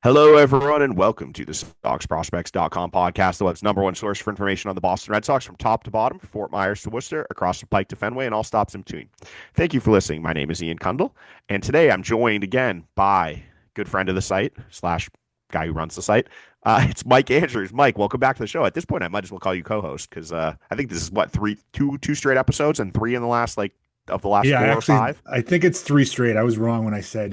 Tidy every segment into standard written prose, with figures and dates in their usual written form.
Hello, everyone, and welcome to the SoxProspects.com podcast, the web's number one source for information on the Boston Red Sox from top to bottom, from Fort Myers to Worcester, across the Pike to Fenway, and all stops in between. Thank you for listening. My name is Ian Kundle, and today I'm joined again by good friend of the site slash guy who runs the site. It's Mike Andrews. Mike, welcome back to the show. At this point, I might as well call you co-host because I think this is what two straight episodes and three in the last of the last Yeah, four or five. I think it's three straight. I was wrong when I said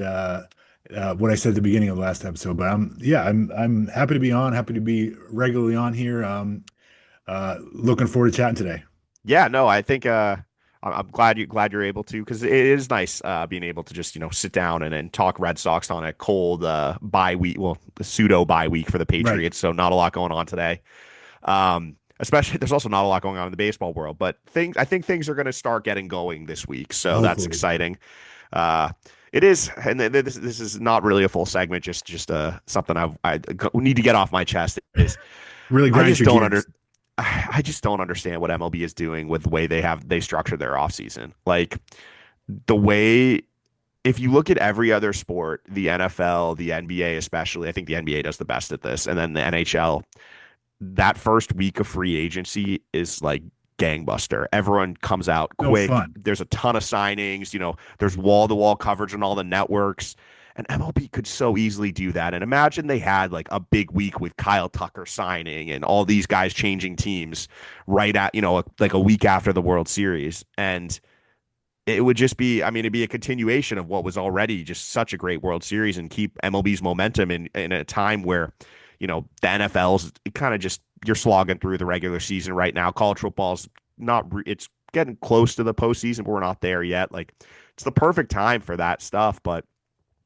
what I said at the beginning of the last episode, but I'm happy to be on, happy to be regularly on here. Looking forward to chatting today. Yeah, no, I think I'm glad you're able to because it is nice being able to just sit down and talk Red Sox on a cold bye week, well, pseudo bye week for the Right. Patriots. So not a lot going on today. Especially there's also not a lot going on in the baseball world, but things I think things are going to start getting going this week. So that's Hopefully. exciting. Uh, it is, and this is not really a full segment, just something I need to get off my chest. Is Really I grinds just your don't under gears. I just don't understand what MLB is doing with the way they structure their offseason. Like the way if you look at every other sport, the NFL, the NBA especially, I think the NBA does the best at this, and then the NHL, that first week of free agency is like gangbuster. Everyone comes out No quick. fun. There's a ton of signings, there's wall-to-wall coverage on all the networks. And MLB could so easily do that. And imagine they had like a big week with Kyle Tucker signing and all these guys changing teams right at, like a week after the World Series. And it would just be, I mean, it'd be a continuation of what was already just such a great World Series and keep MLB's momentum in a time where, the NFL's kind of just, you're slogging through the regular season right now. College football's not, it's getting close to the postseason, but we're not there yet. Like, it's the perfect time for that stuff. But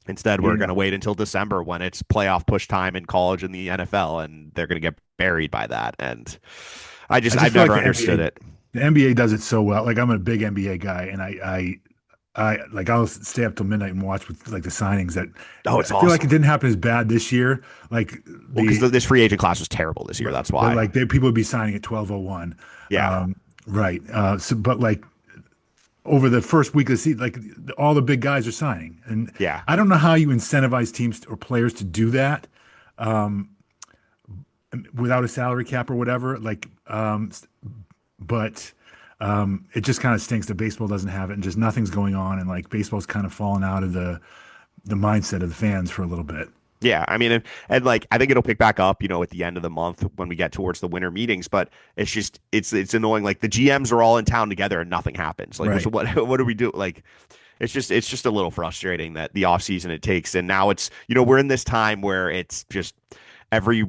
instead, we're going Yeah. to wait until December when it's playoff push time in college and the NFL, and they're going to get buried by that. And I just I've feel like never understood it. The NBA does it so well. Like I'm a big NBA guy, and I like I'll stay up till midnight and watch with like the signings that Oh, it's I feel like it awesome. didn't happen as bad this year. Like Well, because the this free agent class was terrible this year. That's but why. like people would be signing at 12:01. Yeah. Right. But like over the first week of the season, like all the big guys are signing, and Yeah. I don't know how you incentivize teams or players to do that without a salary cap or whatever. But it just kind of stinks that baseball doesn't have it, and just nothing's going on, and like baseball's kind of fallen out of the mindset of the fans for a little bit. Yeah. I mean, and like, I think it'll pick back up, at the end of the month when we get towards the winter meetings, but it's annoying. Like the GMs are all in town together and nothing happens. Like, Right. what do we do? Like, it's just a little frustrating that the off season it takes. And now it's, we're in this time where it's just every,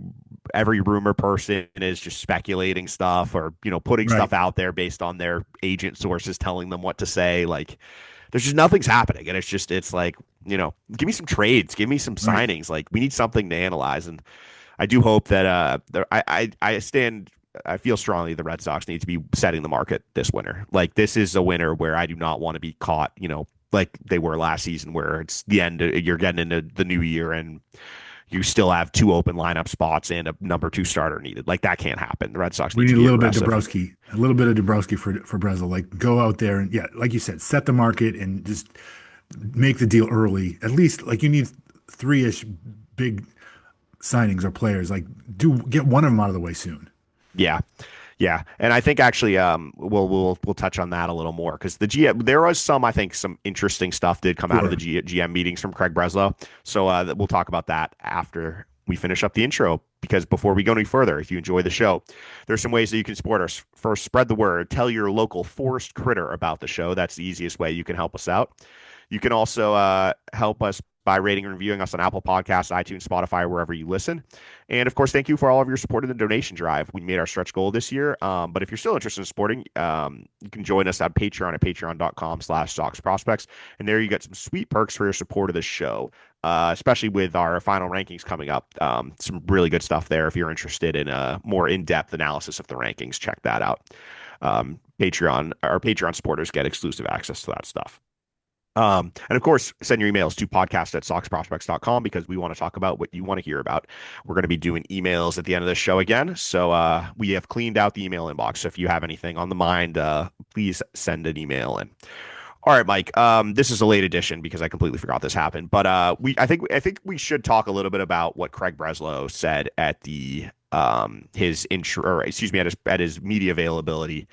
every rumor person is just speculating stuff or, putting Right. stuff out there based on their agent sources telling them what to say. Like, there's just nothing's happening. And it's like, give me some trades, give me some Right. signings. Like we need something to analyze. And I do hope that I feel strongly the Red Sox need to be setting the market this winter. Like this is a winter where I do not want to be caught, like they were last season where it's the end, you're getting into the new year and you still have two open lineup spots and a number two starter needed. Like that can't happen. The Red Sox We need to need a be little bit of aggressive. Dabrowski, for Breslow. Like go out there and yeah, like you said, set the market and just make the deal early. At least like you need three-ish big signings or players. Like do get one of them out of the way soon. Yeah. Yeah, and I think actually, we'll touch on that a little more because the GM there was some interesting stuff did come out of the Sure. GM meetings from Craig Breslow. So we'll talk about that after we finish up the intro. Because before we go any further, if you enjoy the show, there's some ways that you can support us. First, spread the word. Tell your local forest critter about the show. That's the easiest way you can help us out. You can also help us by rating and reviewing us on Apple Podcasts, iTunes, Spotify, wherever you listen. And of course, thank you for all of your support in the donation drive. We made our stretch goal this year. But if you're still interested in supporting, you can join us on Patreon at patreon.com/Sox Prospects. And there you get some sweet perks for your support of the show, especially with our final rankings coming up. Some really good stuff there. If you're interested in a more in-depth analysis of the rankings, check that out. Our Patreon supporters get exclusive access to that stuff. And of course, send your emails to podcast at soxprospects.com because we want to talk about what you want to hear about. We're going to be doing emails at the end of the show again. So we have cleaned out the email inbox. So if you have anything on the mind, please send an email in. All right, Mike. This is a late edition because I completely forgot this happened. But I think we should talk a little bit about what Craig Breslow said at the his intro, or excuse me, at his media availability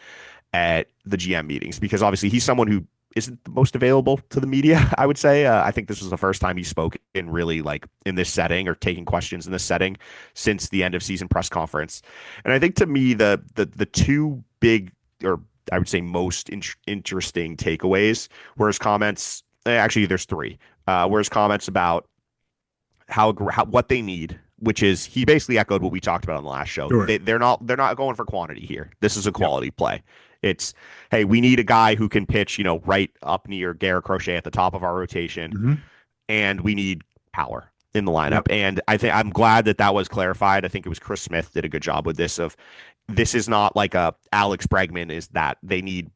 at the GM meetings, because obviously he's someone who isn't the most available to the media, I would say. I think this was the first time he spoke in really like in this setting or taking questions in this setting since the end of season press conference. And I think to me the two big, or I would say most interesting takeaways were his comments. Actually, there's three. Were his comments about how what they need, which is he basically echoed what we talked about on the last show. Sure. They're not going for quantity here. This is a Yep. quality play. It's, hey, we need a guy who can pitch, right up near Garrett Crochet at the top of our rotation, Hmm. and we need power in the lineup. Yep. And I think I'm glad that that was clarified. I think it was Chris Smith did a good job with this. Of this is not like a Alex Bregman, is that they need,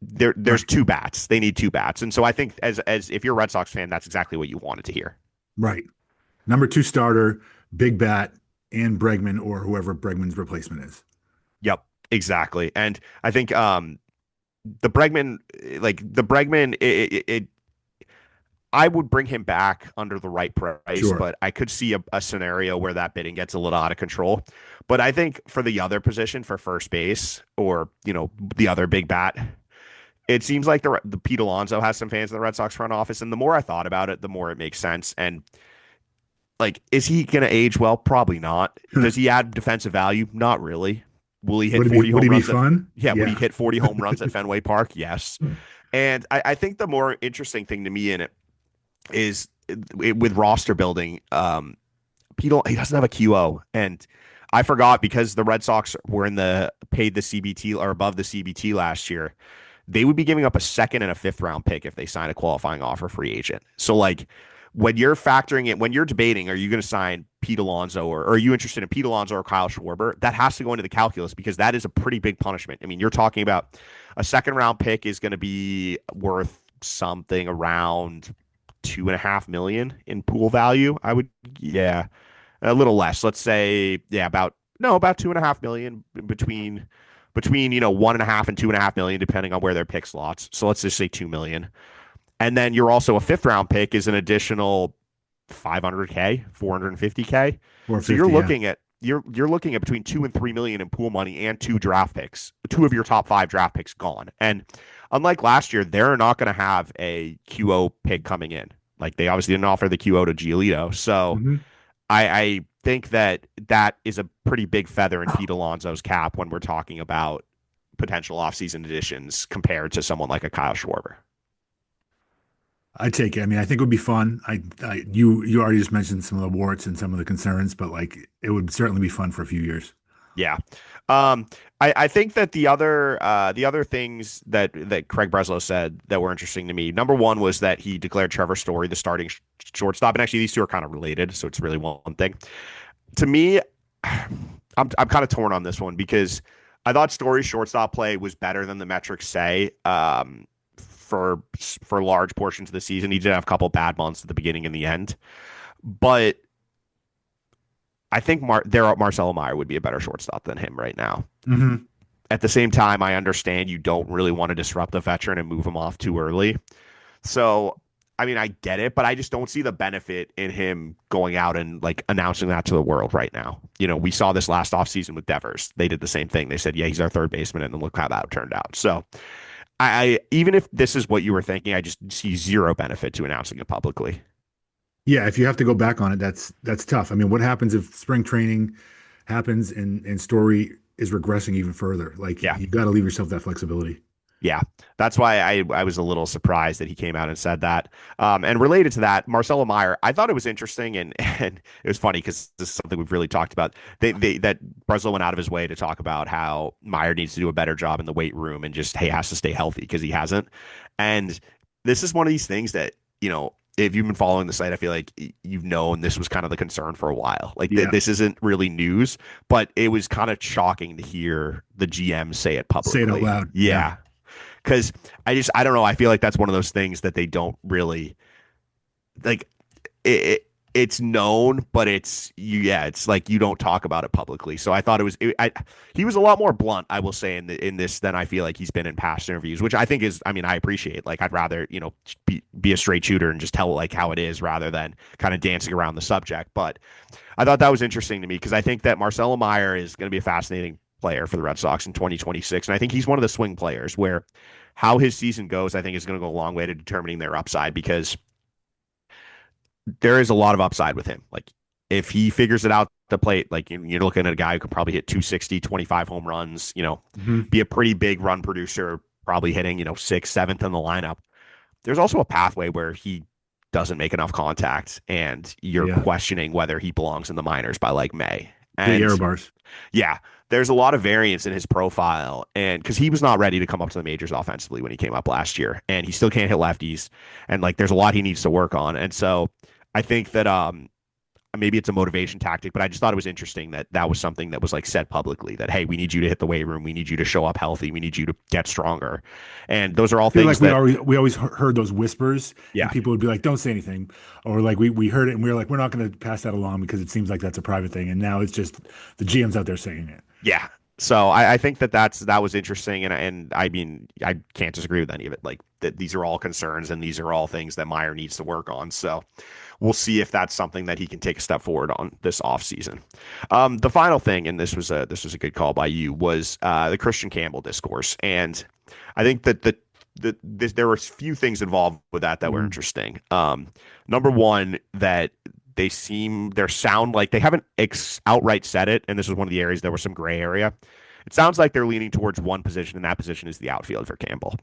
there's Right. two bats. They need two bats. And so I think as if you're a Red Sox fan, that's exactly what you wanted to hear. Right. Number two starter, big bat, and Bregman or whoever Bregman's replacement is. Yep, exactly. And I think the Bregman, I would bring him back under the right price, Sure. but I could see a scenario where that bidding gets a little out of control. But I think for the other position, for first base, or the other big bat, it seems like the Pete Alonso has some fans in the Red Sox front office, and the more I thought about it, the more it makes sense. And like, is he going to age well? Probably not. Does he add defensive value? Not really. Will he hit Would it be 40 would home he be runs fun? yeah, would he Yeah. hit 40 home runs at Fenway Park? Yes. And I think the more interesting thing to me in it is with roster building. He doesn't have a QO, and I forgot because the Red Sox were in the paid the CBT or above the CBT last year. They would be giving up a second and a fifth round pick if they sign a qualifying offer free agent. So like when you're factoring it, when you're debating, are you going to sign Pete Alonso, or are you interested in Pete Alonso or Kyle Schwarber? That has to go into the calculus because that is a pretty big punishment. I mean, you're talking about a second round pick is going to be worth something around 2.5 million in pool value. Yeah, a little less. Let's say, yeah, about 2.5 million between 1.5 and 2.5 million, depending on where their pick slots. So let's just say 2 million. And then you're also a fifth round pick is an additional 500K, 450K. So you're 450, yeah. looking at you're looking at between 2 and 3 million in pool money and two draft picks, two of your top five draft picks gone. And unlike last year, they're not going to have a QO pick coming in. Like they obviously didn't offer the QO to Giolito. So Hmm. I think that that is a pretty big feather in Pete Alonso's cap when we're talking about potential offseason additions compared to someone like a Kyle Schwarber. I'd take it. I mean, I think it would be fun. You already just mentioned some of the warts and some of the concerns, but like it would certainly be fun for a few years. Yeah. Um, I think that the other things that Craig Breslow said that were interesting to me. Number one was that he declared Trevor Story the starting shortstop, and actually these two are kind of related, so it's really one thing. To me, I'm kind of torn on this one because I thought Story's shortstop play was better than the metrics say. For large portions of the season, he did have a couple bad months at the beginning and the end, but I think Marcelo Meyer would be a better shortstop than him right now. Hmm. At the same time, I understand you don't really want to disrupt the veteran and move him off too early. So, I mean, I get it, but I just don't see the benefit in him going out and like announcing that to the world right now. We saw this last offseason with Devers. They did the same thing. They said, yeah, he's our third baseman, and then look how that turned out. So, I even if this is what you were thinking, I just see zero benefit to announcing it publicly. Yeah, if you have to go back on it, that's tough. I mean, what happens if spring training happens and Story is regressing even further? Like Yeah. you got to leave yourself that flexibility. Yeah, that's why I was a little surprised that he came out and said that. And related to that, Marcelo Meyer, I thought it was interesting, and it was funny because this is something we've really talked about. That Breslow went out of his way to talk about how Meyer needs to do a better job in the weight room and just, hey, has to stay healthy because he hasn't. And this is one of these things that if you've been following the site, I feel like you've known this was kind of the concern for a while. Like Yeah, this isn't really news, but it was kind of shocking to hear the GM say it say it out publicly. loud. Yeah. Yeah, because I don't know. I feel like that's one of those things that they don't really like. it's known, but it's like you don't talk about it publicly. So I thought he was a lot more blunt, I will say, in this than I feel like he's been in past interviews, which I think is, I mean, I appreciate. Like, I'd rather, be a straight shooter and just tell it like how it is rather than kind of dancing around the subject. But I thought that was interesting to me because I think that Marcelo Meyer is going to be a fascinating player for the Red Sox in 2026. And I think he's one of the swing players where how his season goes, I think, is going to go a long way to determining their upside because there is a lot of upside with him. Like, if he figures it out the plate, like you're looking at a guy who could probably hit 260, 25 home runs, Hmm. be a pretty big run producer, probably hitting, sixth, seventh in the lineup. There's also a pathway where he doesn't make enough contact and you're Yeah, questioning whether he belongs in the minors by like May. big And error bars. yeah, there's a lot of variance in his profile. And because he was not ready to come up to the majors offensively when he came up last year, and he still can't hit lefties. And like, there's a lot he needs to work on. And so I think that maybe it's a motivation tactic, but I just thought it was interesting that that was something that was like said publicly that, hey, we need you to hit the weight room. We need you to show up healthy. We need you to get stronger. And those are all I feel things like we that, always we always heard those whispers, and yeah, people would be like, "Don't say anything," or like we heard it and we were like, "We're not going to pass that along because it seems like that's a private thing." And now it's just the GM's out there saying it. yeah. So I think that was interesting, and I mean I can't disagree with any of it. Like that, these are all concerns, and these are all things that Meyer needs to work on. So we'll see if that's something that he can take a step forward on this offseason. The final thing, and this was a good call by you, was the Christian Campbell discourse, and I think that there were a few things involved with that were Mhm. interesting. Number one, that they sound like they haven't outright said it, and this is one of the areas there was some gray area. It sounds like they're leaning towards one position, and that position is the outfield for Campbell.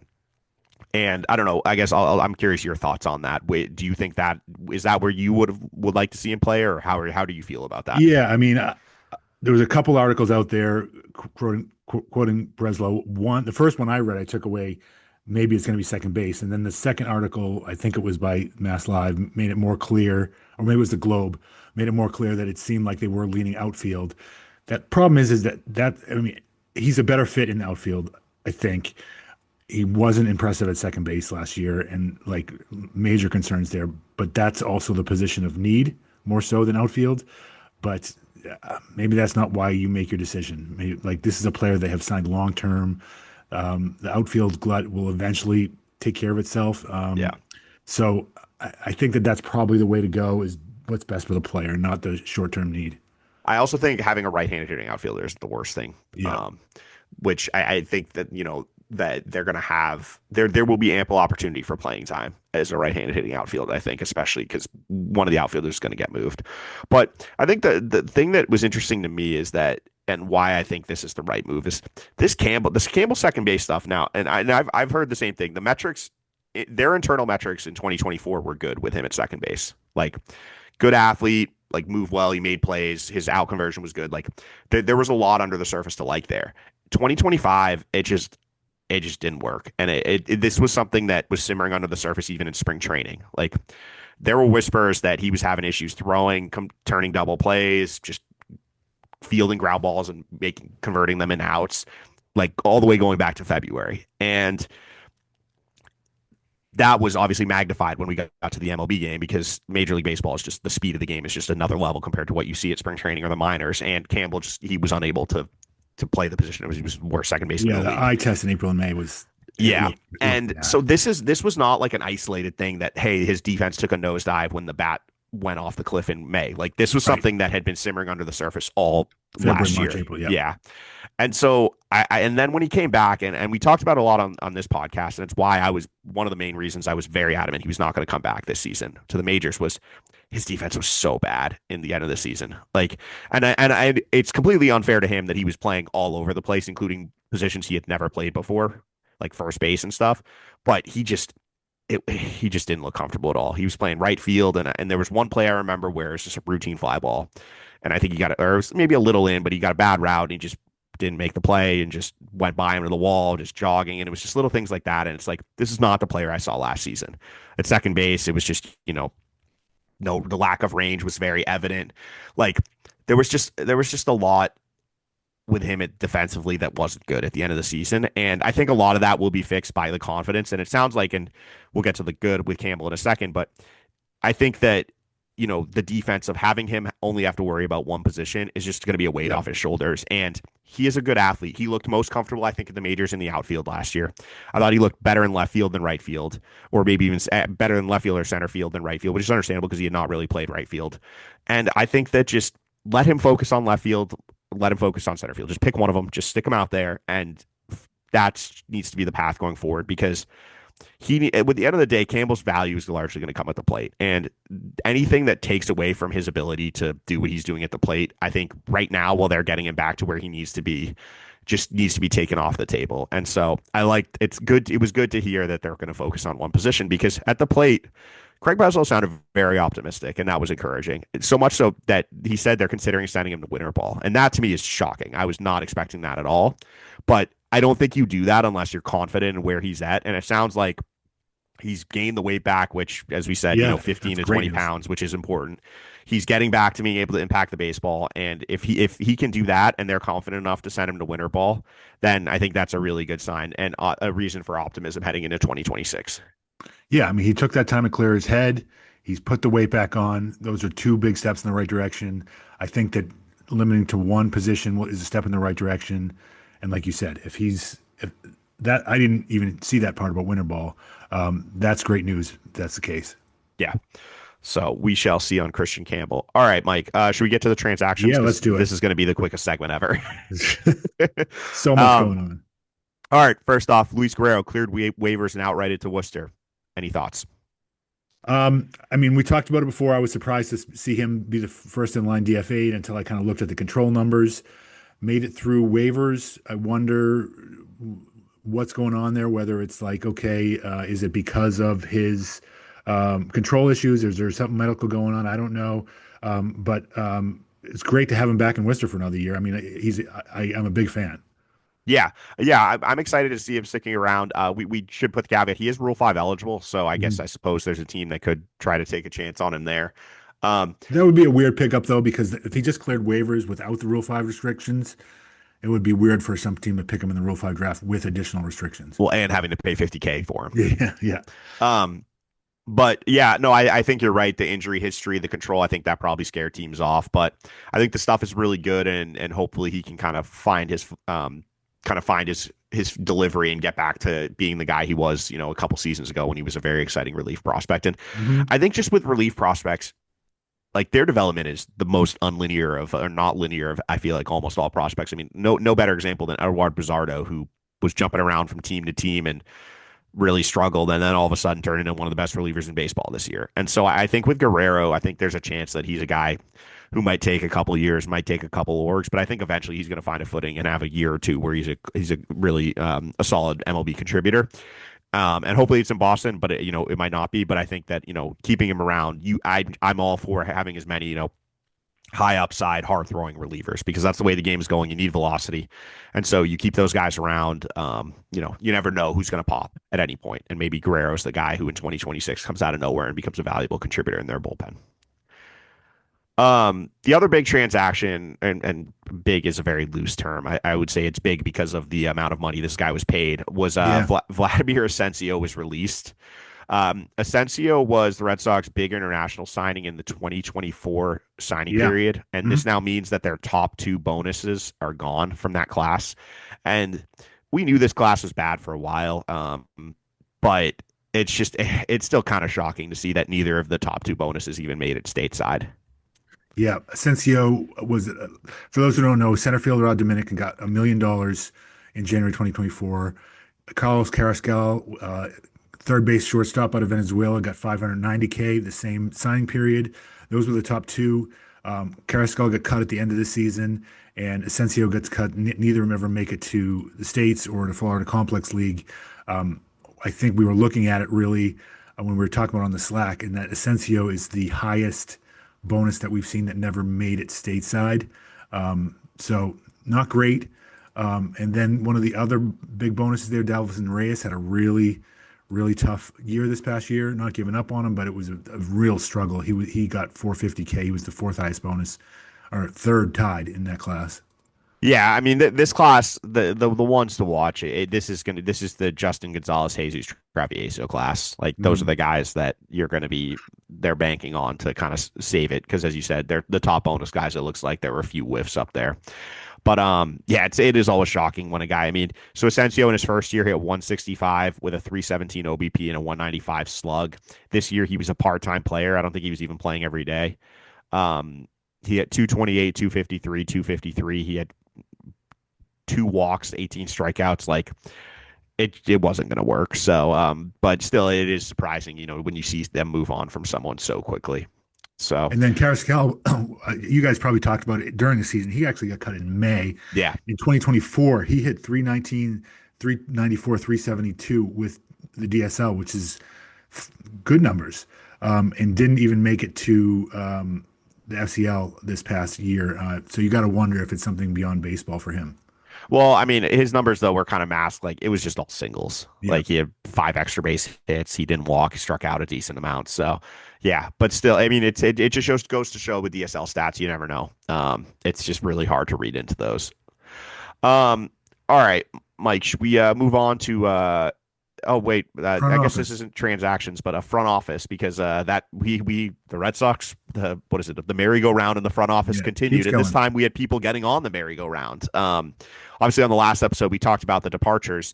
And I don't know. I guess I'm curious your thoughts on that. Do you think that is that where you would like to see him play, or how do you feel about that? Yeah, I mean, there was a couple articles out there quoting Breslow. The first one I read, I took away maybe it's going to be second base, and then the second article, I think it was by Mass Live, made it more clear, or maybe it was the Globe, made it more clear that it seemed like they were leaning outfield. That problem is that I mean, he's a better fit in the outfield. I think he wasn't impressive at second base last year, and like major concerns there. But that's also the position of need more so than outfield. But maybe that's not why you make your decision. Maybe, like this is a player they have signed long term. The outfield glut will eventually take care of itself. Yeah. So I think that that's probably the way to go. Is what's best for the player, not the short term need. I also think having a right-handed hitting outfielder is the worst thing. Yeah. Which I think that that they're going to have there will be ample opportunity for playing time as a right-handed hitting outfield. I think, especially because one of the outfielders is going to get moved. But I think the thing that was interesting to me is that, and why I think this is the right move, is this Campbell second base stuff now. And I've heard the same thing. The metrics, their internal metrics in 2024 were good with him at second base. Like, good athlete, like moved well, he made plays, his out conversion was good. Like, there was a lot under the surface to like there. 2025, it just didn't work, and this was something that was simmering under the surface even in spring training. Like, there were whispers that he was having issues throwing, turning double plays, just fielding ground balls and converting them in outs, like all the way going back to February. And that was obviously magnified when we got to the MLB game because Major League Baseball is just, the speed of the game is just another level compared to what you see at spring training or the minors. And Campbell he was unable to play the position. He was worst second baseman Yeah, in the the league. eye test in April and May was Yeah. it And bad. so this was not like an isolated thing that, hey, his defense took a nosedive when the bat went off the cliff in May. Like, this was Right. something that had been simmering under the surface all February, last March, year. April. Yeah. Yeah. And so and then when he came back, and we talked about it a lot on this podcast, and it's why I was one of the main reasons I was very adamant he was not going to come back this season to the majors, was his defense was so bad in the end of the season. Like, it's completely unfair to him that he was playing all over the place, including positions he had never played before, like first base and stuff. But he just didn't look comfortable at all. He was playing right field, and there was one play I remember where it's just a routine fly ball, and I think he got it, or it was maybe a little in, but he got a bad route and he just didn't make the play and just went by him to the wall, just jogging, and it was just little things like that. And it's like, this is not the player I saw last season. At second base, it was just, no, the lack of range was very evident. Like, there was just a lot with him defensively that wasn't good at the end of the season. And I think a lot of that will be fixed by the confidence. And it sounds like, and we'll get to the good with Campbell in a second, but I think that the defense of having him only have to worry about one position is just going to be a weight Yeah. off his shoulders. And he is a good athlete. He looked most comfortable, I think, in the majors in the outfield last year. I thought he looked better in left field than right field, or maybe even better in left field or center field than right field, which is understandable because he had not really played right field. And I think that just let him focus on left field, let him focus on center field. Just pick one of them, just stick him out there, and that needs to be the path going forward because with the end of the day, Campbell's value is largely going to come at the plate, and anything that takes away from his ability to do what he's doing at the plate, I think right now, while they're getting him back to where he needs to be, just needs to be taken off the table. And so I like it's good. It was good to hear that they're going to focus on one position because at the plate, Craig Breslow sounded very optimistic, and that was encouraging. So much so that he said they're considering sending him to winter ball, and that to me is shocking. I was not expecting that at all, but I don't think you do that unless you're confident in where he's at. And it sounds like he's gained the weight back, which, as we said, Yeah, 15 that's to great 20 news. pounds, which is important. He's getting back to being able to impact the baseball. And if he can do that and they're confident enough to send him to winter ball, then I think that's a really good sign and a reason for optimism heading into 2026. Yeah, I mean, he took that time to clear his head. He's put the weight back on. Those are two big steps in the right direction. I think that limiting to one position is a step in the right direction. And like you said, if that I didn't even see that part about winter ball. That's great news. If that's the case. Yeah. So we shall see on Christian Campbell. All right, Mike. Should we get to the transactions? Yeah, Because let's do this it. is going to be the quickest segment ever. So much um, going on. all right. First off, Luis Guerrero cleared waivers and outrighted to Worcester. Any thoughts? I mean, we talked about it before. I was surprised to see him be the first in line DFA'd until I kind of looked at the control numbers. Made it through waivers. I wonder what's going on there, whether it's like, okay, is it because of his control issues? Is there something medical going on? I don't know. But it's great to have him back in Worcester for another year. I mean, I'm a big fan. Yeah, yeah, I'm excited to see him sticking around. We should put the caveat he is Rule 5 eligible, so I Mhm. suppose there's a team that could try to take a chance on him there. Um, That would be a weird pickup though, because if he just cleared waivers without the Rule 5 restrictions, it would be weird for some team to pick him in the Rule 5 draft with additional restrictions. well, and having to pay 50K for him. Yeah, yeah. Um, but yeah, no, I think you're right. The injury history, the control, I think that probably scared teams off. But I think the stuff is really good, and hopefully he can kind of find his delivery and get back to being the guy he was, a couple seasons ago when he was a very exciting relief prospect. And Hmm. I think just with relief prospects, like their development is the most unlinear of, or not linear of, I feel like almost all prospects. I mean, no better example than Eduard Bizardo, who was jumping around from team to team and really struggled and then all of a sudden turned into one of the best relievers in baseball this year. And so I think with Guerrero, I think there's a chance that he's a guy who might take a couple years, might take a couple orgs, but I think eventually he's going to find a footing and have a year or two where he's a really a solid MLB contributor. And hopefully it's in Boston, but it might not be. But I think that keeping him around, I'm all for having as many high upside, hard throwing relievers because that's the way the game is going. You need velocity. And so you keep those guys around. You never know who's going to pop at any point. And maybe Guerrero's the guy who in 2026 comes out of nowhere and becomes a valuable contributor in their bullpen. The other big transaction, and big is a very loose term. I would say it's big because of the amount of money this guy was paid, was Yeah. Vladimir Asensio was released. Asensio was the Red Sox big international signing in the 2024 signing Yeah. period, and Hmm. this now means that their top two bonuses are gone from that class. And we knew this class was bad for a while, but it's still kind of shocking to see that neither of the top two bonuses even made it stateside. Yeah. Asensio was, for those who don't know, center fielder out Dominican got $1 million in January 2024. Carlos Carrascal, third base shortstop out of Venezuela, got 590K the same signing period. Those were the top two. Carrascal got cut at the end of the season, and Asensio gets cut. Neither of them ever make it to the States or the Florida Complex League. Um, I think we were looking at it really when we were talking about on the Slack, and that Asensio is the highest bonus that we've seen that never made it stateside. So not great. And then one of the other big bonuses there, Dalvin Reyes had a really tough year this past year. Not giving up on him, but it was a real struggle. He got 450K. He was the fourth highest bonus, or third tied in that class. Yeah, I mean this class, the ones to watch. This is the Justin Gonzalez Jesus Travieso class. Like those are Mhm. the guys that you're going to be they're banking on to kind of save it because as you said, they're the top bonus guys. It looks like there were a few whiffs up there, but yeah, it is always shocking when a guy. I mean, so Asensio in his first year hit 165 with a 317 OBP and a 195 slug. This year he was a part-time player. I don't think he was even playing every day. Um, he had 228, 253, 253. He had two walks, 18 strikeouts. Like it wasn't going to work. So, but still, it is surprising, when you see them move on from someone so quickly. So, And then Carrascal, you guys probably talked about it during the season. He actually got cut in May. yeah, In 2024, he hit 319, 394, 372 with the DSL, which is good numbers, and didn't even make it to the FCL this past year. So you got to wonder if it's something beyond baseball for him. well, I mean, his numbers though were kind of masked. Like it was just all singles. Yeah. Like he had five extra base hits. He didn't walk. He struck out a decent amount. So, yeah, but still, I mean, it just goes to show with DSL stats, you never know. It's just really hard to read into those. All right, Mike, should we move on to oh wait, Front I guess this office. isn't transactions, but a front office because that we the Red Sox the what is it the merry-go-round in the front office Yeah. continued, Keeps and this going. time we had people getting on the merry-go-round. Obviously on the last episode we talked about the departures.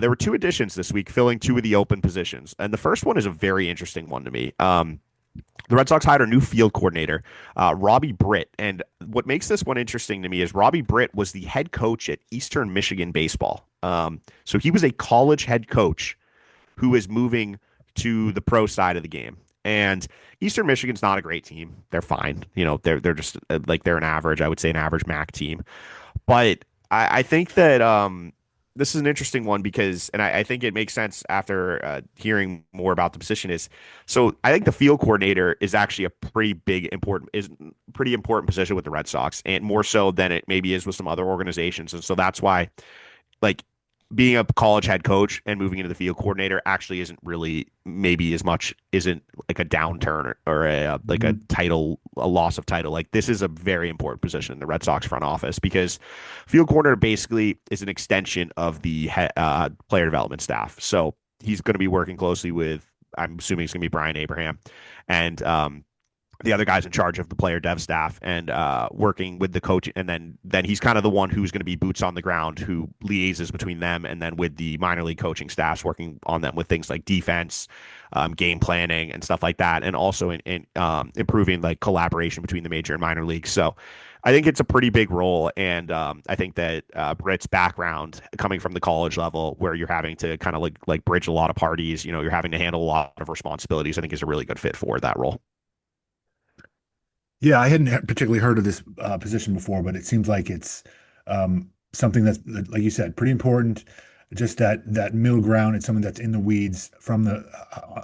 There were two additions this week, filling two of the open positions, and the first one is a very interesting one to me. The Red Sox hired a new field coordinator, Robbie Britt. And what makes this one interesting to me is Robbie Britt was the head coach at Eastern Michigan baseball. So he was a college head coach who is moving to the pro side of the game. And Eastern Michigan's not a great team. They're fine. They're just like they're an average, I would say an average MAC team. But I think that this is an interesting one because, and I think it makes sense after hearing more about the position is, so I think the field coordinator is actually a pretty important position with the Red Sox and more so than it maybe is with some other organizations. And so that's why like being a college head coach and moving into the field coordinator actually isn't really maybe as much isn't like a downturn or a like a Mhm. title a loss of title. Like this is a very important position in the Red Sox front office because field coordinator basically is an extension of the player development staff. So he's going to be working closely with I'm assuming it's going to be Brian Abraham and the other guys in charge of the player dev staff and working with the coach. And then he's kind of the one who's going to be boots on the ground, who liaises between them and then with the minor league coaching staffs, working on them with things like defense, game planning, and stuff like that, and also in improving like collaboration between the major and minor leagues. So. I think it's a pretty big role, and I think that Britt's background, coming from the college level, where you're having to kind of like bridge a lot of parties, you're having to handle a lot of responsibilities. I think is a really good fit for that role. Yeah, I hadn't particularly heard of this position before, but it seems like it's something that's, like you said, pretty important. Just that middle ground. It's something that's in the weeds from the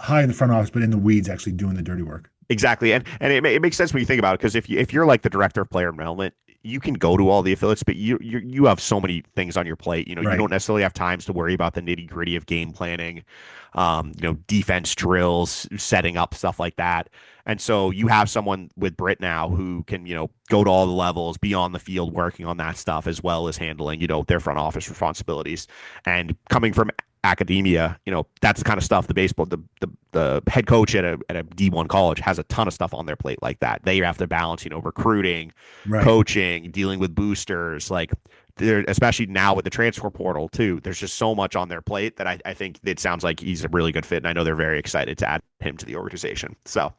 high in the front office, but in the weeds, actually doing the dirty work. Exactly, and it makes sense when you think about it because if you're like the director of player development, you can go to all the affiliates, but you have so many things on your plate. You Right. don't necessarily have times to worry about the nitty gritty of game planning, defense drills, setting up stuff like that. And so you have someone with Britt now who can go to all the levels, be on the field working on that stuff as well as handling their front office responsibilities. And coming from academia, that's the kind of stuff the head coach at a D1 college has a ton of stuff on their plate like that. They have to balance, recruiting, Right. coaching, dealing with boosters, like there, especially now with the transfer portal too. There's just so much on their plate that I think it sounds like he's a really good fit, and I know they're very excited to add him to the organization. So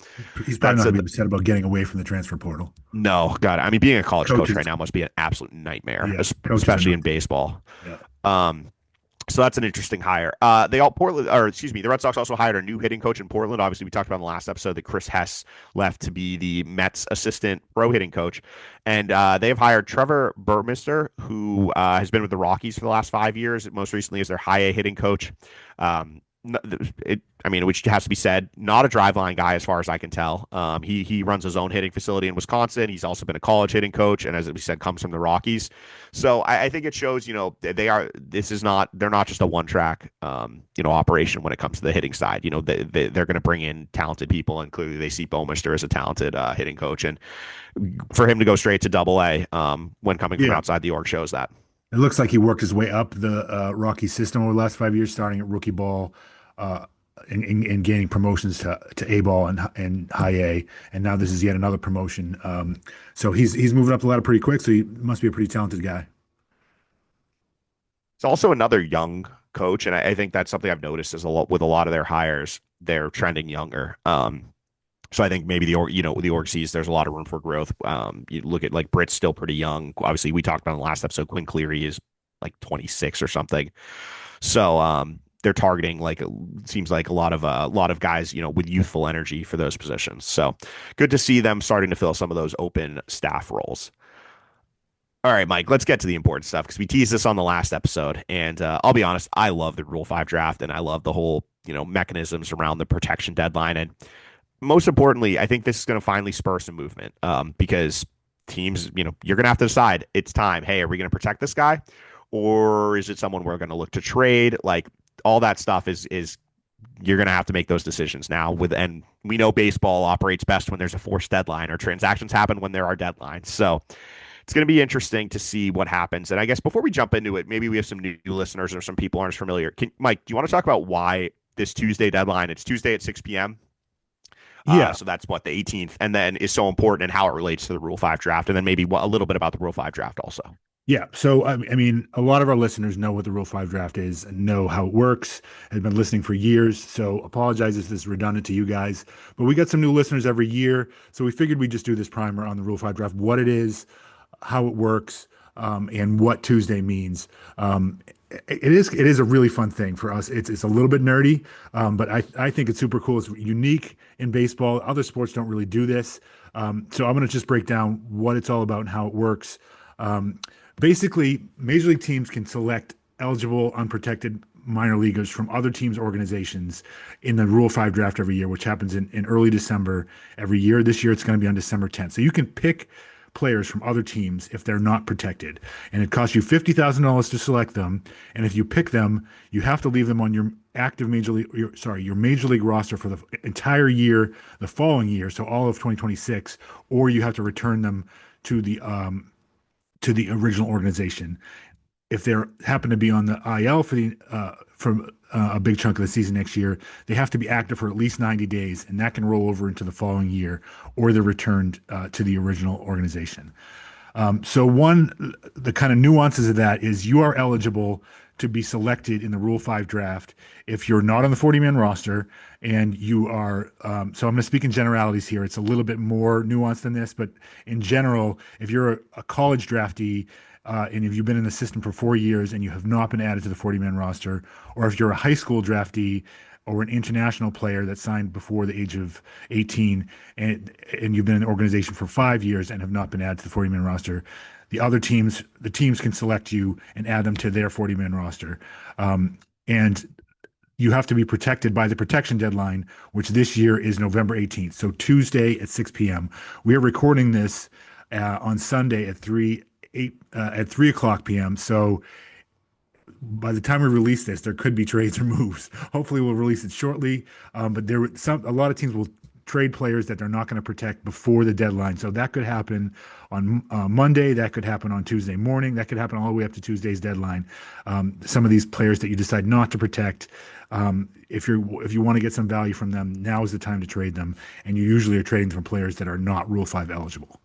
He's probably not that's going a to be upset about getting away from the transfer portal. no, God. I mean, being a college coach right Coaches, now must be an absolute nightmare, yeah, coaches are especially not. in baseball. Yeah. Um, so that's an interesting hire. The Red Sox also hired a new hitting coach in Portland. Obviously, we talked about in the last episode that Chris Hess left to be the Mets assistant pro hitting coach, and they have hired Trevor Burmester, who has been with the Rockies for the last 5 years. Most recently, as their high A hitting coach. I mean, which has to be said, not a driveline guy as far as I can tell. He runs his own hitting facility in Wisconsin. He's also been a college hitting coach, and as we said, comes from the Rockies. So I think it shows, they are. This is not. They're not just a one track, operation when it comes to the hitting side. They're going to bring in talented people, and clearly they see Bowmister as a talented hitting coach, and for him to go straight to Double A when coming from Yeah. outside the org shows that. It looks like he worked his way up the Rocky system over the last 5 years, starting at rookie ball, uh, and gaining promotions to A ball and high A, and now this is yet another promotion. So he's moving up the ladder pretty quick. So he must be a pretty talented guy. It's also another young coach, and I think that's something I've noticed is a lot with a lot of their hires. They're trending younger. So I think maybe the org sees there's a lot of room for growth. You look at like Britt's still pretty young. Obviously, we talked about in the last episode. Quinn Cleary is like 26 or something. So they're targeting like seems like a lot of guys with youthful energy for those positions. So good to see them starting to fill some of those open staff roles. All right, Mike, let's get to the important stuff because we teased this on the last episode. And I'll be honest, I love the Rule 5 draft and I love the whole, mechanisms around the protection deadline. And most importantly, I think this is going to finally spur some movement because teams, you're going to have to decide it's time. Hey, are we going to protect this guy or is it someone we're going to look to trade? Like all that stuff is you're going to have to make those decisions now and we know baseball operates best when there's a forced deadline or transactions happen when there are deadlines. So it's going to be interesting to see what happens. And I guess before we jump into it, maybe we have some new listeners or some people aren't familiar. Mike, do you want to talk about why this Tuesday deadline? It's Tuesday at 6 p.m. Yeah. So that's what the 18th, and then is so important and how it relates to the Rule 5 draft, and then maybe a little bit about the Rule 5 draft also. Yeah. So, I mean, a lot of our listeners know what the Rule 5 draft is and know how it works, have been listening for years. So, apologize if this is redundant to you guys. But we get some new listeners every year. So, we figured we'd just do this primer on the Rule 5 draft, what it is, how it works, and what Tuesday means. It is a really fun thing for us. It's a little bit nerdy, but I think it's super cool. It's unique in baseball. Other sports don't really do this. So I'm going to just break down what it's all about and how it works. Basically, major league teams can select eligible unprotected minor leaguers from other teams' organizations in the Rule 5 draft every year, which happens in early December every year. This year, it's going to be on December 10th. So you can pick players from other teams if they're not protected. And it costs you $50,000 to select them. And if you pick them, you have to leave them on your active your major league roster for the entire year, the following year, so all of 2026, or you have to return them to the original organization. If they happen to be on the IL for a big chunk of the season next year, they have to be active for at least 90 days, and that can roll over into the following year, or they're returned to the original organization. The kind of nuances of that is you are eligible to be selected in the Rule 5 draft if you're not on the 40-man roster and you are. So I'm going to speak in generalities here. It's a little bit more nuanced than this, but in general, if you're a college draftee, and if you've been in the system for 4 years and you have not been added to the 40-man roster, or if you're a high school draftee or an international player that signed before the age of 18 and you've been in the organization for 5 years and have not been added to the 40-man roster, the teams can select you and add them to their 40-man roster. And you have to be protected by the protection deadline, which this year is November 18th. So Tuesday at 6 p.m. We are recording this on Sunday at 3 o'clock p.m. So by the time we release this, there could be trades or moves. Hopefully, we'll release it shortly. But a lot of teams will trade players that they're not going to protect before the deadline. So that could happen on Monday. That could happen on Tuesday morning. That could happen all the way up to Tuesday's deadline. Some of these players that you decide not to protect, if you want to get some value from them, now is the time to trade them. And you usually are trading from players that are not Rule 5 eligible.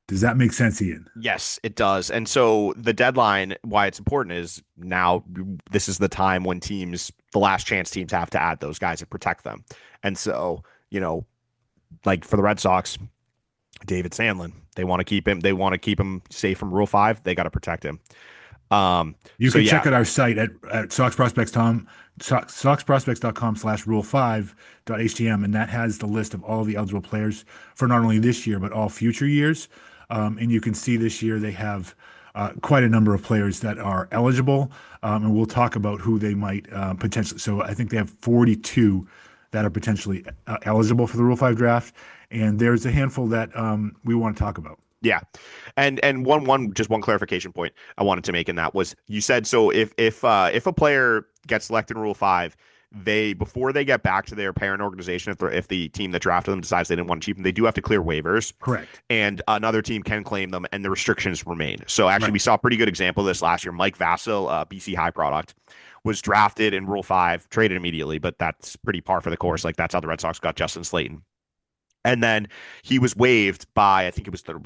Does that make sense, Ian? Yes, it does. And so the deadline, why it's important is now this is the time when the last chance teams have to add those guys and protect them. And so, like for the Red Sox, David Sandlin, they want to keep him. They want to keep him safe from Rule 5. They got to protect him. You can check out our site at soxprospects.com/rule5.htm, and that has the list of all the eligible players for not only this year, but all future years. And you can see this year they have quite a number of players that are eligible, and we'll talk about who they might potentially. So I think they have 42 that are potentially eligible for the Rule 5 draft, and there's a handful that we want to talk about. Yeah. And one just one clarification point I wanted to make in that was you said so if a player gets selected in Rule 5, they before they get back to their parent organization, if the team that drafted them decides they didn't want to keep them, they do have to clear waivers. Correct. And another team can claim them and the restrictions remain. So actually Right. we saw a pretty good example of this last year. Mike Vasil, BC High product, was drafted in Rule 5, traded immediately, but that's pretty par for the course. Like that's how the Red Sox got Justin Slayton. And then he was waived by, I think it was the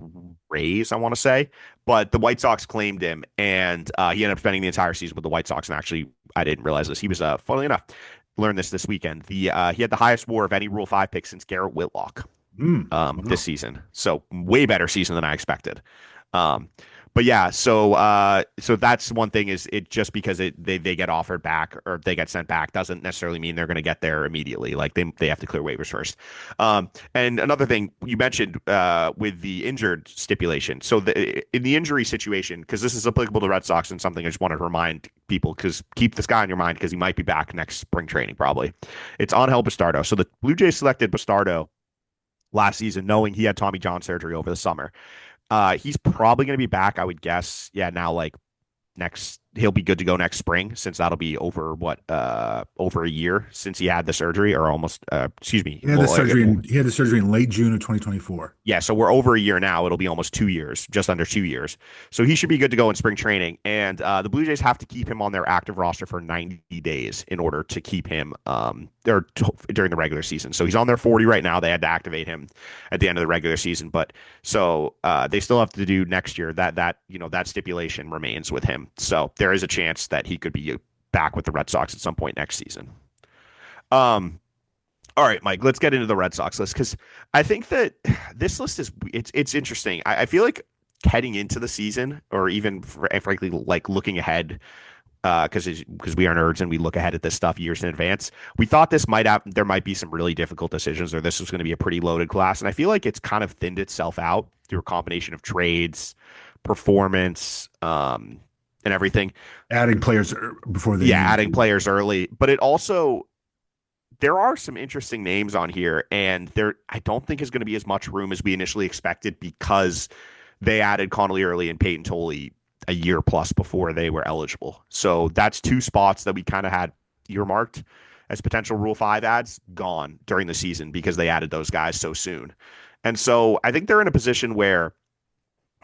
Rays, I want to say, but the White Sox claimed him, and he ended up spending the entire season with the White Sox. And actually, I didn't realize this. He was, funnily enough, learned this weekend. He had the highest WAR of any Rule 5 pick since Garrett Whitlock this Wow. season. So way better season than I expected. Um, but yeah, so that's one thing is it just because they get offered back or they get sent back doesn't necessarily mean they're going to get there immediately. Like they have to clear waivers first. And another thing you mentioned with the injured stipulation. So in the injury situation, because this is applicable to Red Sox and something I just wanted to remind people because keep this guy in your mind because he might be back next spring training probably. It's Angel Bastardo. So the Blue Jays selected Bastardo last season, knowing he had Tommy John surgery over the summer. He's probably going to be back, I would guess. Yeah, now like next he'll be good to go next spring since that'll be over a year since he had the surgery or almost excuse me. He had the surgery in late June of 2024. Yeah, so we're over a year now. It'll be almost 2 years, just under 2 years. So he should be good to go in spring training. And the Blue Jays have to keep him on their active roster for 90 days in order to keep him during the regular season. So he's on their 40 right now. They had to activate him at the end of the regular season, but so they still have to do next year. That stipulation remains with him. So there is a chance that he could be back with the Red Sox at some point next season. Um, all right, Mike, let's get into the Red Sox list because I think that this list it's interesting. I feel like heading into the season, or even frankly, like looking ahead, because we are nerds and we look ahead at this stuff years in advance. We thought there might be some really difficult decisions, or this was going to be a pretty loaded class, and I feel like it's kind of thinned itself out through a combination of trades, performance, and everything. Adding players before they Yeah, need adding to. players early, but it also there are some interesting names on here, and there I don't think is going to be as much room as we initially expected because they added Connolly early and Peyton Tolley a year plus before they were eligible. So that's two spots that we kind of had earmarked as potential Rule 5 ads gone during the season because they added those guys so soon. And so I think they're in a position where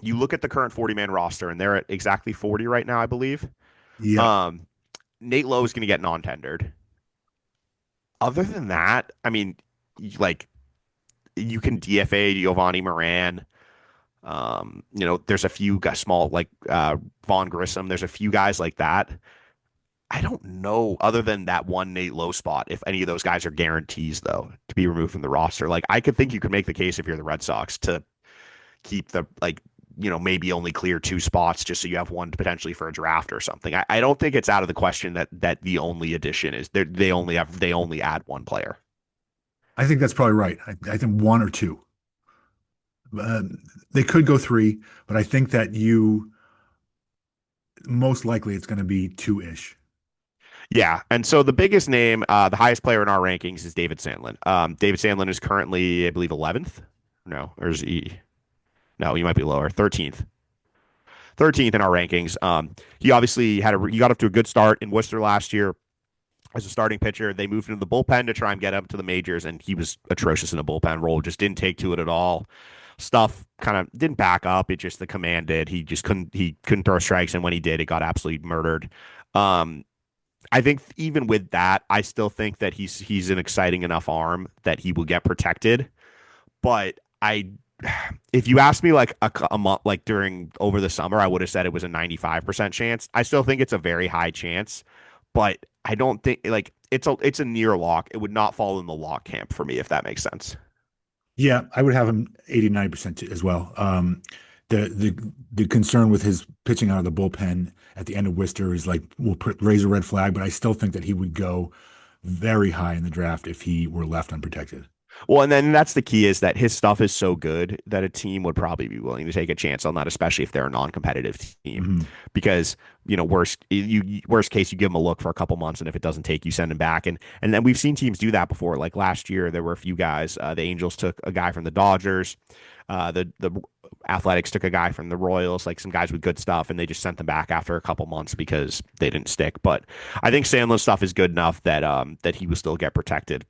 you look at the current 40-man roster, and they're at exactly 40 right now, I believe. Yep. Um, Nate Lowe is going to get non-tendered. Other than that, I mean, like you can DFA Giovanni Moran. There's a few guys, small like Vaughn Grissom. There's a few guys like that. I don't know, other than that one Nate Lowe spot, if any of those guys are guarantees though to be removed from the roster. Like I could think you could make the case if you're the Red Sox to keep maybe only clear two spots just so you have one potentially for a draft or something. I don't think it's out of the question that the only addition is they only add one player. I think that's probably right. I think one or two. Uh, they could go three, but I think that you most likely it's going to be two-ish. Yeah, and so the biggest name, the highest player in our rankings is David Sandlin. David Sandlin is currently, I believe, 11th. No, or is he? No, he might be lower. 13th. 13th in our rankings. He obviously he got up to a good start in Worcester last year as a starting pitcher. They moved him to the bullpen to try and get him to the majors, and he was atrocious in a bullpen role. Just didn't take to it at all. Stuff kind of didn't back up. It just the command did. He couldn't throw strikes, and when he did, it got absolutely murdered. Um, I think even with that, I still think that he's an exciting enough arm that he will get protected. But if you asked me like a month, like during over the summer, I would have said it was a 95% chance. I still think it's a very high chance, but I don't think like it's a near lock. It would not fall in the lock camp for me, if that makes sense. Yeah, I would have him 89% as well. The concern with his pitching out of the bullpen at the end of Worcester is like raise a red flag, but I still think that he would go very high in the draft if he were left unprotected. Well, and then that's the key is that his stuff is so good that a team would probably be willing to take a chance on that, especially if they're a non-competitive team. Hmm. Because, worst case, you give him a look for a couple months, and if it doesn't take, you send him back. And then we've seen teams do that before. Like last year, there were a few guys. The Angels took a guy from the Dodgers. The Athletics took a guy from the Royals, like some guys with good stuff, and they just sent them back after a couple months because they didn't stick. But I think Sandler's stuff is good enough that that he will still get protected.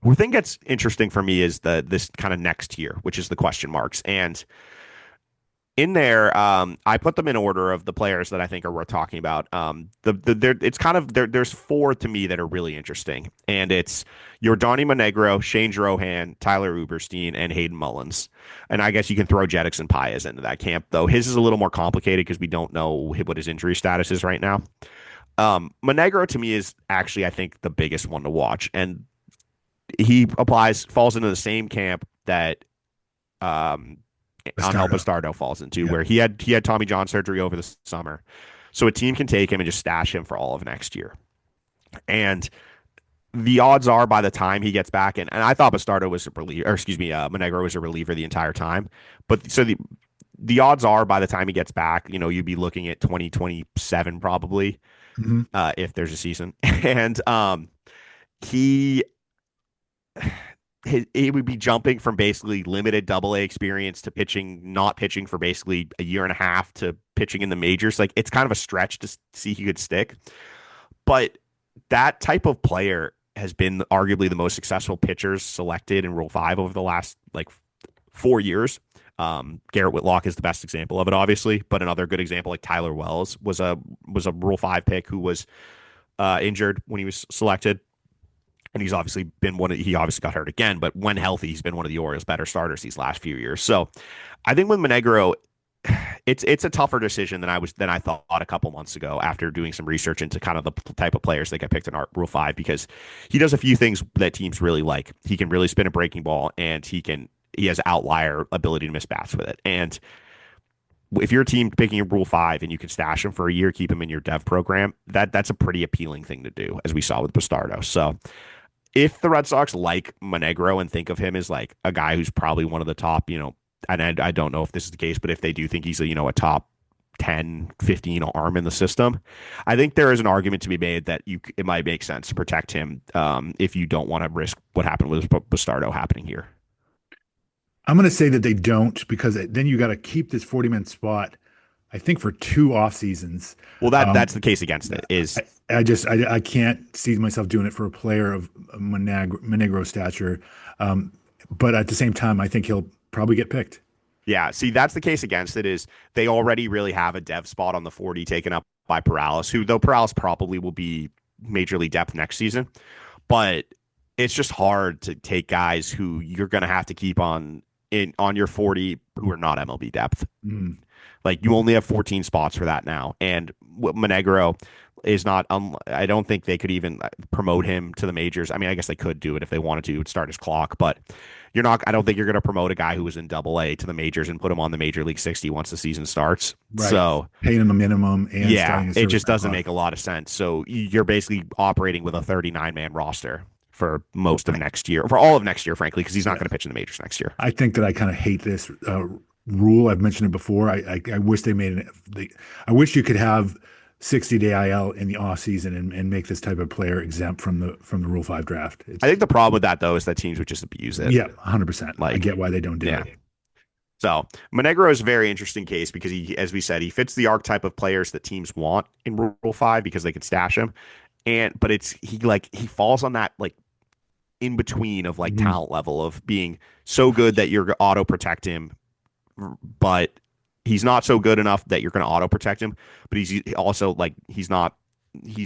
What I think that's interesting for me is this kind of next year, which is the question marks. And in there, I put them in order of the players that I think are worth talking about. It's kind of there's four to me that are really interesting, and it's Yordany Monegro, Shane Drohan, Tyler Uberstein, and Hayden Mullins. And I guess you can throw Jetix and Paez into that camp, though his is a little more complicated because we don't know what his injury status is right now. Monegro to me is actually, I think, the biggest one to watch, and falls into the same camp that um, Angel Bastardo. Bastardo falls into, Yeah. where he had Tommy John surgery over the summer, so a team can take him and just stash him for all of next year. And the odds are by the time he gets back, and I thought Bastardo was a reliever, or excuse me, Monegro was a reliever the entire time, but so the odds are by the time he gets back, you'd be looking at 2027 probably, Hmm. if there's a season, and he he would be jumping from basically limited double A experience to not pitching for basically a year and a half to pitching in the majors. Like it's kind of a stretch to see he could stick. But that type of player has been arguably the most successful pitchers selected in Rule 5 over the last like 4 years. Garrett Whitlock is the best example of it, obviously, but another good example like Tyler Wells was a Rule 5 pick who was injured when he was selected. And he's obviously been he obviously got hurt again, but when healthy, he's been one of the Orioles' better starters these last few years. So I think with Monegro, it's a tougher decision than I thought a couple months ago after doing some research into kind of the type of players that get picked in our Rule 5 because he does a few things that teams really like. He can really spin a breaking ball and he has outlier ability to miss bats with it. And if you're a team picking a Rule 5 and you can stash him for a year, keep him in your dev program, that's a pretty appealing thing to do, as we saw with Bastardo. So if the Red Sox like Monegro and think of him as like a guy who's probably one of the top, and I don't know if this is the case, but if they do think he's a top 10, 15 arm in the system, I think there is an argument to be made that it might make sense to protect him if you don't want to risk what happened with Bastardo happening here. I'm going to say that they don't because then you got to keep this 40-man spot, I think, for two off seasons. Well, Um, that's the case against it is I can't see myself doing it for a player of Monegro stature. But at the same time, I think he'll probably get picked. yeah, see, that's the case against it is they already really have a dev spot on the 40 taken up by Perales, who though Perales probably will be major league depth next season, but it's just hard to take guys who you're going to have to keep on your 40 who are not MLB depth. Mm. Like you only have 14 spots for that now, and Monegro is not. I don't think they could even promote him to the majors. I mean, I guess they could do it if they wanted to start his clock, but you're not. I don't think you're going to promote a guy who was in Double A to the majors and put him on the Major League 60 once the season starts. Right. So Paying him a minimum and yeah, starting a it service just time doesn't clock. make a lot of sense. So you're basically operating with a 39-man roster for most of next year, for all of next year, frankly, because he's not Yeah. going to pitch in the majors next year. I think that I kind of hate this rule. I've mentioned it before. I wish they made it. I wish you could have 60-day IL in the off season and make this type of player exempt from the Rule 5 draft. I It's think the problem with that though is that teams would just abuse it. yeah, 100%. I Like, get why they don't do yeah. it. So Monegro is a very interesting case because as we said, he fits the archetype of players that teams want in Rule 5 because they can stash him. But he falls on that like in between of like Mhm. talent level of being so good that you're auto protect him, but he's not so good enough that you're going to auto protect him. But he's also like he's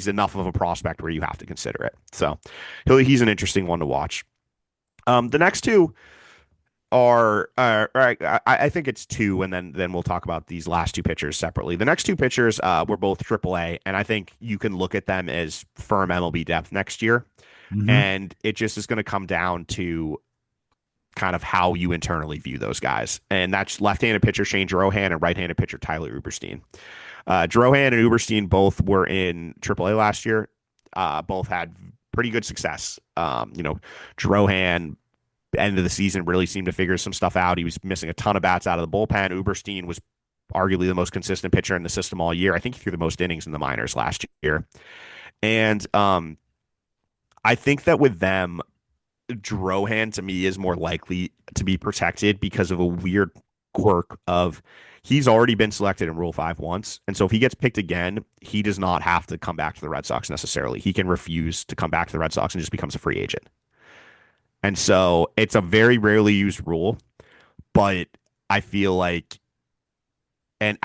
enough of a prospect where you have to consider it. So he's an interesting one to watch. The next two I think it's two, and then we'll talk about these last two pitchers separately. The next two pitchers were both AAA, and I think you can look at them as firm MLB depth next year, Mhm. and it just is going to come down to kind of how you internally view those guys, and that's left-handed pitcher Shane Drohan and right-handed pitcher Tyler Uberstein. Drohan and Uberstein both were in AAA last year. Both had pretty good success. Drohan end of the season really seemed to figure some stuff out. He was missing a ton of bats out of the bullpen. Uberstein was arguably the most consistent pitcher in the system all year. I think he threw the most innings in the minors last year. And I think that with them, Drohan to me is more likely to be protected because of a weird quirk of he's already been selected in Rule 5 once. And so if he gets picked again, he does not have to come back to the Red Sox necessarily. He can refuse to come back to the Red Sox and just becomes a free agent. And so it's a very rarely used rule, but I feel like and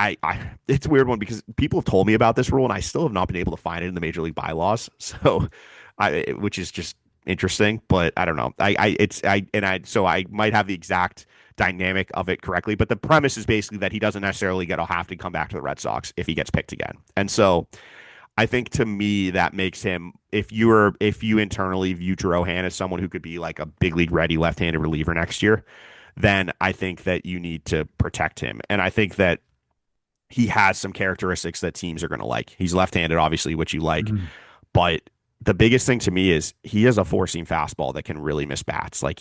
it's a weird one because people have told me about this rule and I still have not been able to find it in the major league bylaws. So which is just interesting, but I don't know. So I might have the exact dynamic of it correctly, but the premise is basically that he doesn't necessarily get to have to come back to the Red Sox if he gets picked again. And so I think to me that makes him if you internally view Drohan as someone who could be like a big league ready left-handed reliever next year, then I think that you need to protect him. And I think that he has some characteristics that teams are going to like. He's left-handed, obviously, which you like, but the biggest thing to me is he has a four-seam fastball that can really miss bats. Like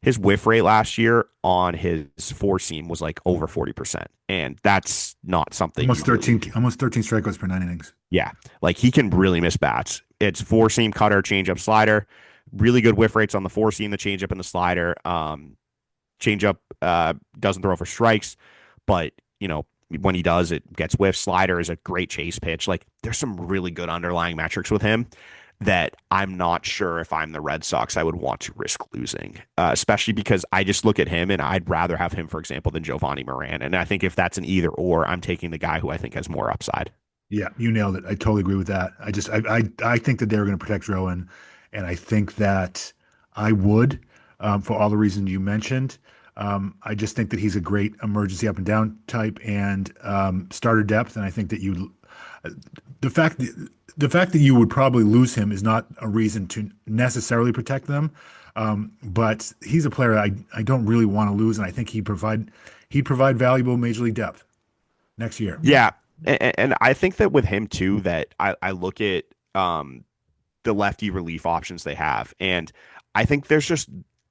his whiff rate last year on his four-seam was like over 40%, and that's not something almost 13 strikeouts per 9 innings. Yeah, like he can really miss bats. It's four-seam cutter, changeup, slider. Really good whiff rates on the four-seam, the changeup, and the slider. Changeup doesn't throw for strikes, but when he does, it gets whiffs. Slider is a great chase pitch. Like there's some really good underlying metrics with him that I'm not sure if I'm the Red Sox, I would want to risk losing, especially because I just look at him and I'd rather have him, for example, than Giovanni Moran. And I think if that's an either or, I'm taking the guy who I think has more upside. Yeah, you nailed it. I totally agree with that. I think that they're going to protect Drohan, and I think that I would, for all the reasons you mentioned. I just think that he's a great emergency up and down type and starter depth. And I think that the fact that you would probably lose him is not a reason to necessarily protect them. But he's a player I don't really want to lose, and I think he'd provide valuable major league depth next year. Yeah, and I think that with him too, that I look at the lefty relief options they have, and I think there's just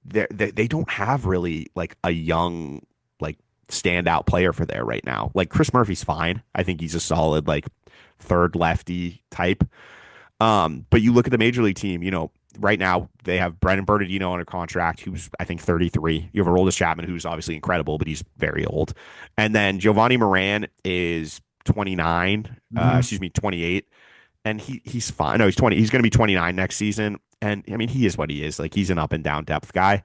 they don't have really like a young like standout player for there right now. Like Chris Murphy's fine. I think he's a solid like third lefty type. But you look at the major league team, right now they have Brennan Bernardino on a contract who's I think 33. You have Aroldis Chapman who's obviously incredible, but he's very old. And then Giovanni Moran is 29, 28. And he's fine. No, he's 20. He's going to be 29 next season. And I mean, he is what he is. Like he's an up and down depth guy.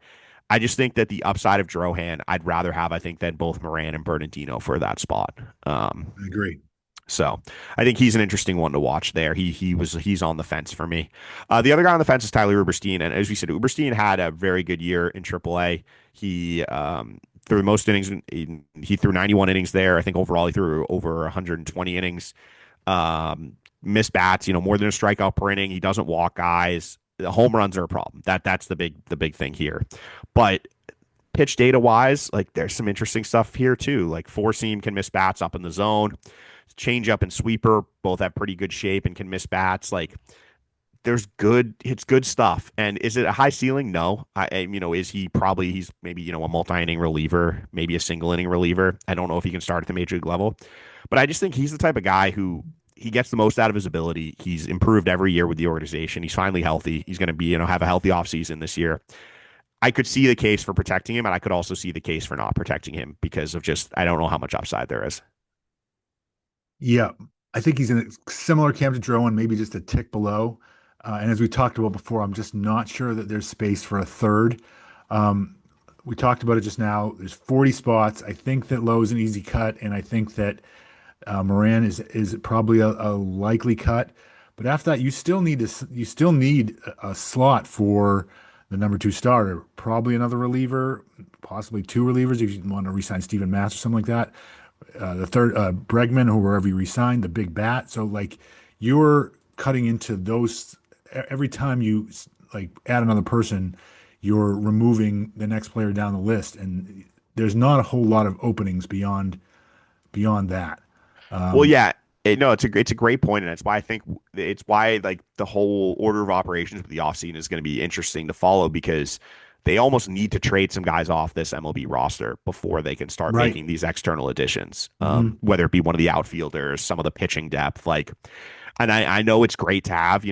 I just think that the upside of Drohan, I'd rather have, I think, than both Moran and Bernardino for that spot. I agree. So I think he's an interesting one to watch there. He's on the fence for me. The other guy on the fence is Tyler Uberstein. And as we said, Uberstein had a very good year in AAA. He threw the most innings. He threw 91 innings there. I think overall he threw over 120 innings. Missed bats, more than a strikeout per inning. He doesn't walk guys. The home runs are a problem. That's the big thing here. But pitch data wise, like there's some interesting stuff here too. Like four seam can miss bats up in the zone. Changeup and sweeper both have pretty good shape and can miss bats. Like it's good stuff. And is it a high ceiling? No. He's maybe, a multi-inning reliever, maybe a single inning reliever. I don't know if he can start at the major league level, but I just think he's the type of guy who he gets the most out of his ability. He's improved every year with the organization. He's finally healthy. He's going to be, have a healthy offseason this year. I could see the case for protecting him, and I could also see the case for not protecting him because of I don't know how much upside there is. Yeah, I think he's in a similar camp to Drohan, maybe just a tick below. And as we talked about before, I'm just not sure that there's space for a third. We talked about it just now. There's 40 spots. I think that Lowe is an easy cut, and I think that Moran is probably a likely cut. But after that, you still need a slot for the number 2 starter. Probably another reliever, possibly 2 relievers if you want to re-sign Steven Matz or something like that. The third, Bregman, or wherever you re-sign, the big bat. So like you're cutting into those every time you like add another person, you're removing the next player down the list, and there's not a whole lot of openings beyond that. Well, yeah, it's a great point, and it's why like the whole order of operations with the offseason is going to be interesting to follow because they almost need to trade some guys off this MLB roster before they can start Right. making these external additions. Hmm. Whether it be one of the outfielders, some of the pitching depth, like, and I know it's great to have,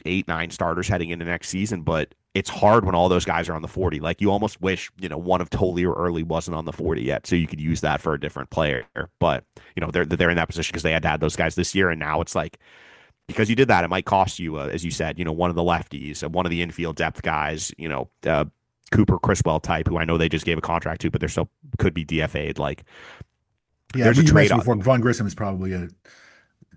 8, 9 starters heading into next season, but it's hard when all those guys are on the 40. Like you almost wish, one of Tolley or Early wasn't on the 40 yet, so you could use that for a different player. But, they're in that position because they had to add those guys this year, and now it's like because you did that, it might cost you, as you said, one of the lefties, one of the infield depth guys, Cooper Criswell type, who I know they just gave a contract to, but they're still could be DFA'd. Like Yeah, there's a you trade mentioned off. before, Vaughn Grissom is probably a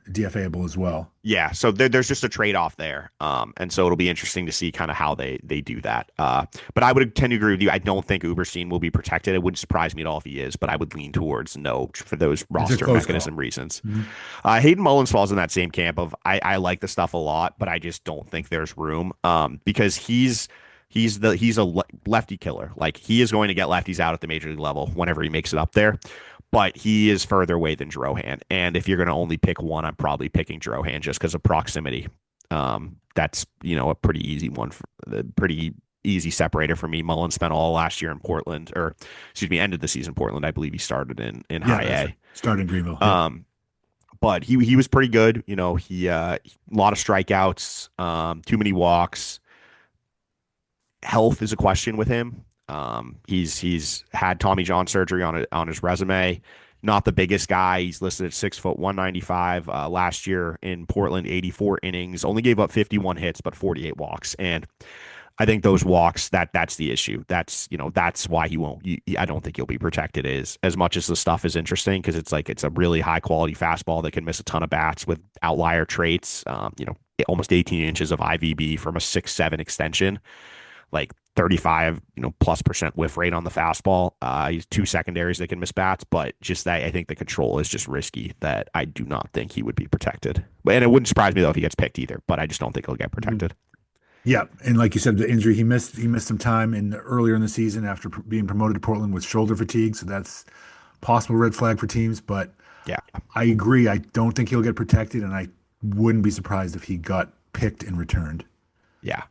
DFAable as well. Yeah, so there's just a trade off there, and so it'll be interesting to see kind of how they do that. But I would tend to agree with you. I don't think Uberstein will be protected. It wouldn't surprise me at all if he is, but I would lean towards no for those roster mechanism reasons. Mhm. Hayden Mullins falls in that same camp of I like the stuff a lot, but I just don't think there's room because he's a lefty killer. Like he is going to get lefties out at the major league level whenever he makes it up there. But he is further away than Drohan. And if you're going to only pick one, I'm probably picking Drohan just because of proximity. That's, a pretty easy one, pretty easy separator for me. Mullins spent all last year in Portland, or excuse me, ended the season in Portland. I believe he started in high A. Started in Greenville. Yeah. But he was pretty good. He a lot of strikeouts, too many walks. Health is a question with him. He's had Tommy John surgery on his resume. Not the biggest guy. He's listed at 6 foot 195. Last year in Portland, 84 innings, only gave up 51 hits, but 48 walks. And I think those walks that's the issue. That's why he won't. I don't think he'll be protected as much as the stuff is interesting because it's a really high quality fastball that can miss a ton of bats with outlier traits. Almost 18 inches of IVB from a 6'7" extension. Like 35, plus% whiff rate on the fastball. He's 2 secondaries that can miss bats, but just that I think the control is just risky that I do not think he would be protected. And it wouldn't surprise me though if he gets picked either, but I just don't think he'll get protected. Yeah, and like you said, the injury he missed some time earlier in the season after being promoted to Portland with shoulder fatigue, so that's possible red flag for teams. But Yeah. I agree. I don't think he'll get protected, and I wouldn't be surprised if he got picked and returned. Yeah.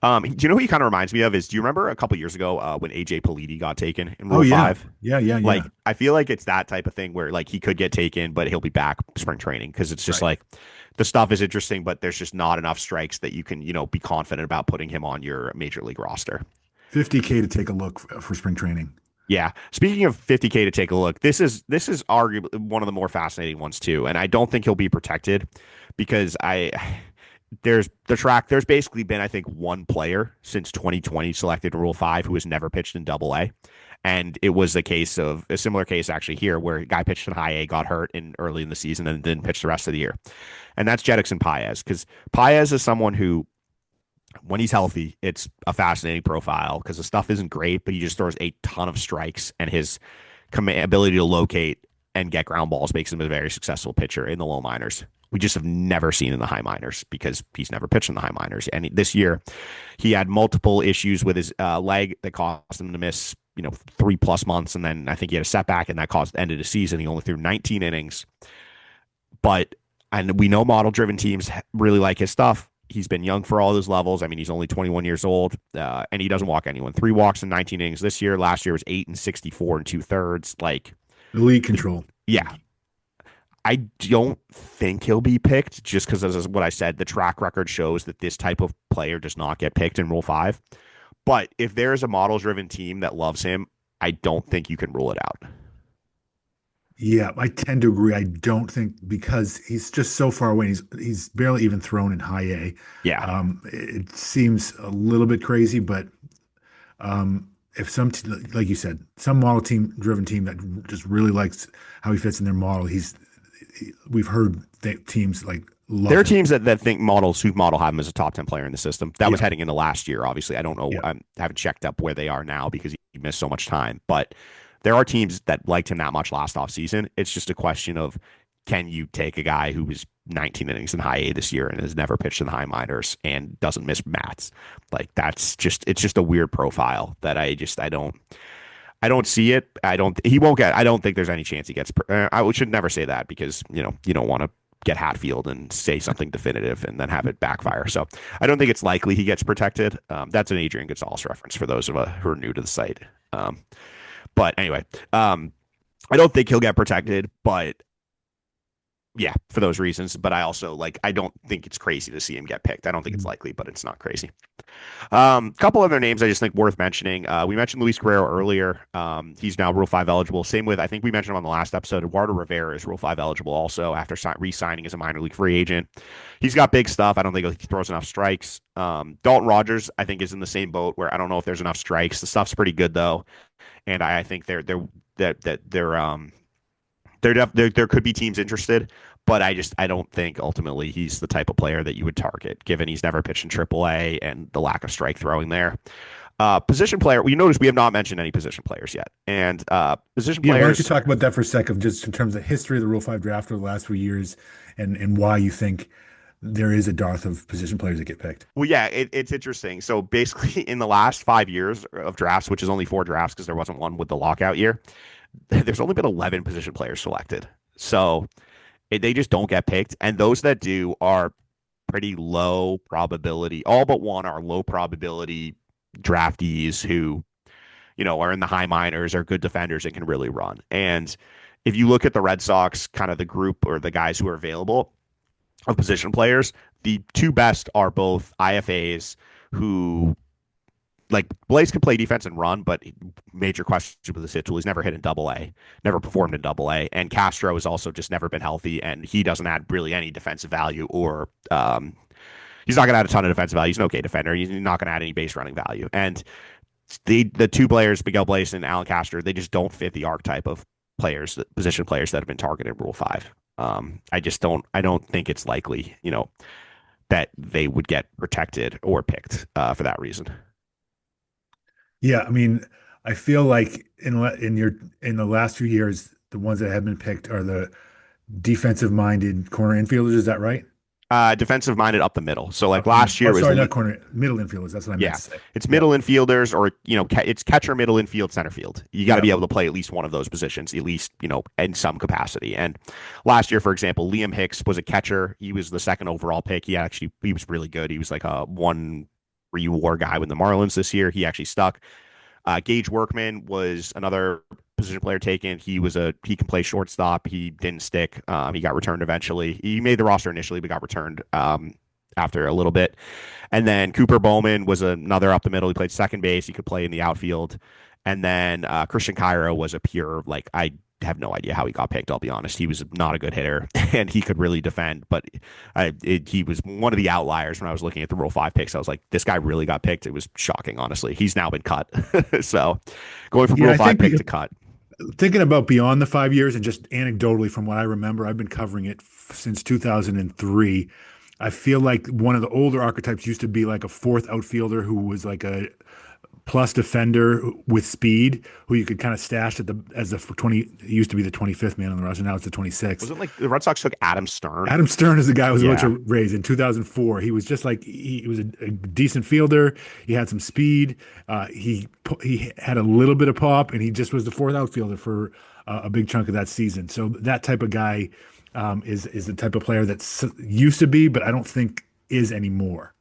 Do you know who he kind of reminds me of is, do you remember a couple years ago when AJ Politi got taken in Rule 5? Yeah. Like, I feel like it's that type of thing where like he could get taken, but he'll be back spring training because it's just like the stuff is interesting, but there's just not enough strikes that you can, be confident about putting him on your major league roster. 50K to take a look for spring training. Yeah. Speaking of 50K to take a look, this is arguably one of the more fascinating ones too. And I don't think he'll be protected because there's basically been, I think, one player since 2020 selected in Rule 5 who has never pitched in Double A. And it was a similar case actually here where a guy pitched in High A, got hurt early in the season and didn't pitch the rest of the year. And that's Jedickson Paez, because Paez is someone who, when he's healthy, it's a fascinating profile because the stuff isn't great, but he just throws a ton of strikes, and his ability to locate and get ground balls makes him a very successful pitcher in the low minors. We just have never seen in the high minors because he's never pitched in the high minors. And this year, he had multiple issues with his leg that caused him to miss, 3+ months. And then I think he had a setback, and that caused the end of the season. He only threw 19 innings. And we know model-driven teams really like his stuff. He's been young for all those levels. I mean, he's only 21 years old, and he doesn't walk anyone. 3 walks in 19 innings this year. Last year was 8 and 64 and 2/3. Like elite control. Yeah. I don't think he'll be picked just because, as what I said, the track record shows that this type of player does not get picked in Rule 5. But if there's a model-driven team that loves him, I don't think you can rule it out. Yeah, I tend to agree. I don't think because he's just so far away. He's barely even thrown in High A. Yeah. It seems a little bit crazy, but if like you said, some model team driven team that just really likes how he fits in their model, we've heard that teams like love there are him. teams that think who model have him as a top 10 player in the system. That was heading into last year. Obviously, I don't know. I haven't checked up where they are now because he missed so much time, but there are teams that liked him that much last offseason. It's just a question of, can you take a guy who was 19 innings in High A this year and has never pitched in the high minors and doesn't miss bats? Like it's just a weird profile that I don't see it. I don't think there's any chance he gets, I should never say that because, you don't want to get Hatfield and say something definitive and then have it backfire. So I don't think it's likely he gets protected. That's an Adrian Gonzalez reference for those of us who are new to the site. But anyway, I don't think he'll get protected, but yeah, for those reasons. But I also I don't think it's crazy to see him get picked. I don't think it's likely, but it's not crazy. Couple other names I just think worth mentioning. We mentioned Luis Guerrero earlier. He's now Rule 5 eligible. Same with, I think we mentioned on the last episode, Eduardo Rivera is Rule 5 eligible also after re-signing as a minor league free agent. He's got big stuff. I don't think he throws enough strikes. Dalton Rogers, I think, is in the same boat where I don't know if there's enough strikes. The stuff's pretty good though, and I think there could be teams interested, but I don't think ultimately he's the type of player that you would target, given he's never pitched in AAA and the lack of strike throwing there. Position player, you notice we have not mentioned any position players yet, and position Yeah, why don't players. you talk about that for a second, just in terms of the history of the Rule 5 draft over the last few years and why you think there is a dearth of position players that get picked. Well, yeah, it's interesting. So basically, in the last 5 years of drafts, which is only 4 drafts because there wasn't one with the lockout year, there's only been 11 position players selected. So they just don't get picked. And those that do are pretty low probability. All but one are low probability draftees who, are in the high minors, are good defenders and can really run. And if you look at the Red Sox, kind of the group or the guys who are available of position players, the two best are both IFAs who Blaze can play defense and run, but major question with this hit tool. He's never hit in AA, never performed in AA. And Castro has also just never been healthy, and he doesn't add really any defensive value or he's not going to add a ton of defensive value. He's an okay defender. He's not going to add any base running value. And the two players, Miguel Blaze and Alan Castro, they just don't fit the archetype of position players that have been targeted in Rule 5. I don't think it's likely, that they would get protected or picked for that reason. Yeah, I mean, I feel like in the last few years, the ones that have been picked are the defensive minded corner infielders. Is that right? Defensive minded up the middle. So Up the last year was sorry, not corner, middle infielders. That's what I meant yeah, to say. it's Yeah, middle infielders or it's catcher, middle infield, center field. You got to yeah. be able to play at least one of those positions, at least in some capacity. And last year, for example, Liam Hicks was a catcher. He was the second overall pick. He was really good. He was like a 1 WAR guy with the Marlins this year. He actually stuck. Gage Workman was another position player taken. He can play shortstop. He didn't stick. He got returned eventually. He made the roster initially, but got returned after a little bit. And then Cooper Bowman was another up the middle. He played second base. He could play in the outfield. And then Christian Cairo was a pure I have no idea how he got picked. I'll be honest. He was not a good hitter, and he could really defend. But he was one of the outliers when I was looking at the Rule 5 picks. I was like, this guy really got picked. It was shocking, honestly. He's now been cut. So going from Rule 5 pick to cut. Thinking about beyond the 5 years and just anecdotally from what I remember, I've been covering it since 2003. I feel like one of the older archetypes used to be like a fourth outfielder who was like a plus defender with speed, who you could kind of stash as the 20. It used to be the 25th man on the roster. Now it's the 26th. Was it like the Red Sox took Adam Stern? Adam Stern is the guy who was about Yeah. to raise in 2004. He was just like he was a decent fielder. He had some speed. He had a little bit of pop, and he just was the fourth outfielder for a big chunk of that season. So that type of guy is the type of player that used to be, but I don't think is anymore.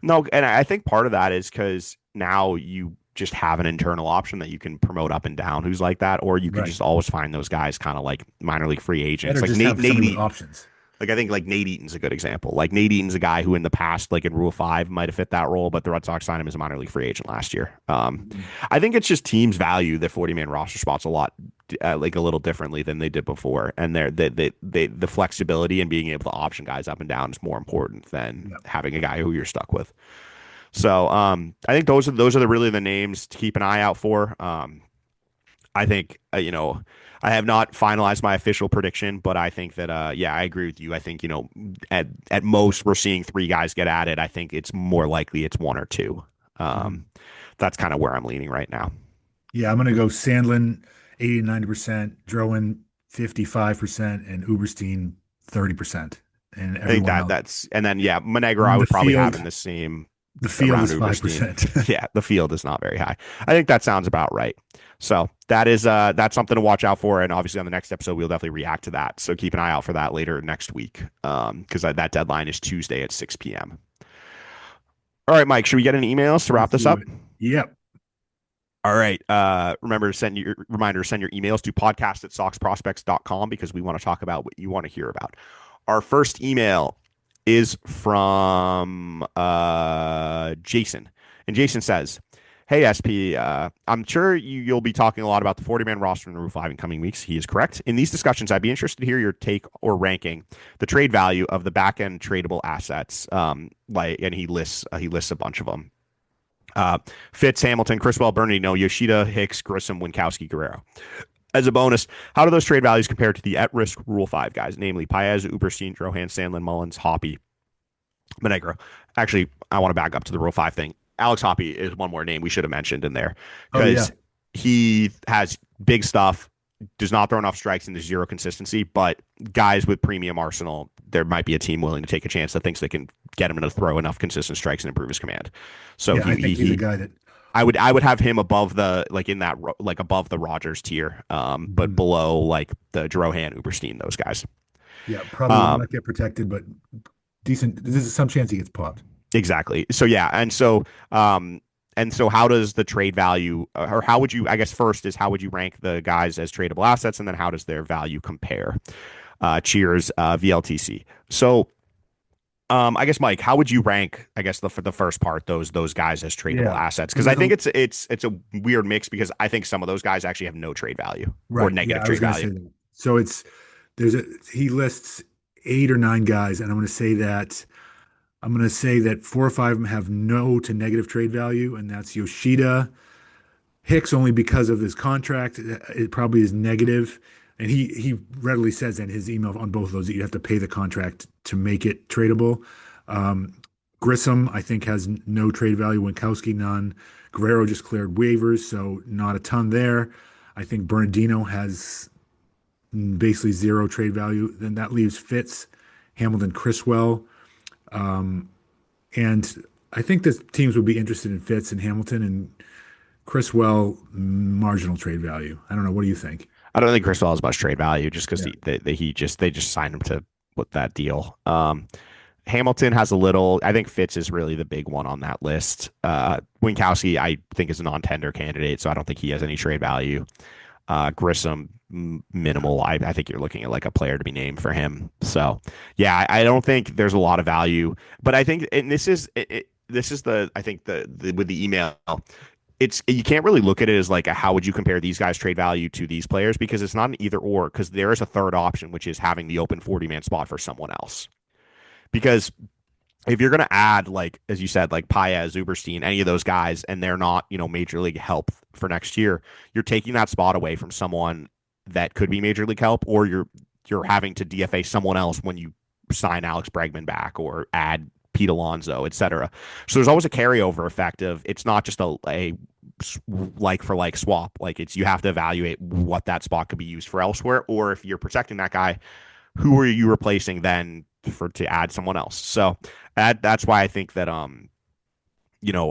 No, and I think part of that is because now you just have an internal option that you can promote up and down who's like that, or you can Right. just always find those guys kind of like minor league free agents. Better Like just Nate, have Nate somebody with Eaton. options. Like I think like Nate Eaton's a good example. Like Nate Eaton's a guy who in the past, like in Rule 5, might have fit that role, but the Red Sox signed him as a minor league free agent last year. I think it's just teams value the 40-man roster spots a lot, like a little differently than they did before, and the flexibility and being able to option guys up and down is more important than Yep. having a guy who you're stuck with. So I think those are really the names to keep an eye out for. I think I have not finalized my official prediction, but I think that yeah, I agree with you. I think at most we're seeing 3 guys get added. I think it's more likely it's 1 or 2. That's kind of where I'm leaning right now. Yeah, I'm gonna go Sandlin 80 to 90%, Drowan 55%, and Uberstein 30%. And I think everyone else that's and then yeah, Monegro I on the would probably have field. in the same The field around is Uberstein. 5%. Yeah, the field is not very high. I think that sounds about right. So that's something to watch out for, and obviously on the next episode we'll definitely react to that. So keep an eye out for that later next week, because that deadline is Tuesday at 6 p.m. All right, Mike, should we get any emails to wrap Let's this do up? it. Yep. All right. Remember to send your emails to podcast@soxprospects.com because we want to talk about what you want to hear about. Our first email is from Jason. And Jason says, "Hey, SP, I'm sure you'll be talking a lot about the 40-man roster in Rule 5 in coming weeks." He is correct. "In these discussions, I'd be interested to hear your take or ranking the trade value of the back-end tradable assets." And he lists a bunch of them. Fitz, Hamilton, Criswell, Bernardino, Yoshida, Hicks, Grissom, Winkowski, Guerrero. As a bonus, how do those trade values compare to the at-risk Rule 5 guys, namely Paez, Uberstein, Drohan, Sandlin, Mullins, Hoppy, Monegro? Actually, I want to back up to the Rule 5 thing. Alex Hoppy is one more name we should have mentioned in there Oh yeah. because he has big stuff, does not throw enough strikes, and there's zero consistency. But guys with premium arsenal, there might be a team willing to take a chance that thinks they can get him to throw enough consistent strikes and improve his command. So Yeah, I think he's a guy that I would have him above the like in that like above the Rogers tier, but Mhm. below like the Drohan, Uberstein, those guys. Yeah, probably will Um, not get protected, but decent. There's some chance he gets popped. exactly. So yeah, and so how does the trade value, or how would you? I guess first is how would you rank the guys as tradable assets, and then how does their value compare? Cheers, VLTC. So I guess Mike, how would you rank? I guess for the first part, those guys as tradable Yeah. assets, And because I there's think a it's a weird mix because I think some of those guys actually have no trade value or right. Yeah, negative I was trade gonna value. say that. So it's there's a he lists 8 or 9 guys, and I'm gonna say that 4 or 5 of them have no to negative trade value, and that's Yoshida, Hicks only because of his contract. It probably is negative, and he readily says in his email on both of those that you have to pay the contract to make it tradable. Um, Grissom, I think, has no trade value. Winkowski, none. Guerrero just cleared waivers, so not a ton there. I think Bernardino has basically zero trade value. Then that leaves Fitz, Hamilton, Criswell, and I think the teams would be interested in Fitz and Hamilton and Criswell, marginal trade value. I don't know. What do you think? I don't think Chris Paul has much trade value just because Yeah. they just signed him to with that deal. Hamilton has a little. I think Fitz is really the big one on that list. Winkowski, I think, is a non-tender candidate, so I don't think he has any trade value. Grissom, minimal. I think you're looking at like a player to be named for him. So yeah, I don't think there's a lot of value. But I think, and this is the I think the with the email, it's you can't really look at it as like how would you compare these guys trade value to these players because it's not an either or because there is a third option which is having the open 40-man spot for someone else because if you're going to add like as you said like Paez, Uberstein, any of those guys and they're not major league help for next year, you're taking that spot away from someone that could be major league help, or you're having to DFA someone else when you sign Alex Bregman back or add Pete Alonso, etc. So there's always a carryover effect of it's not just a like for like swap. Like it's you have to evaluate what that spot could be used for elsewhere, or if you're protecting that guy, who are you replacing then for to add someone else? So that's why I think that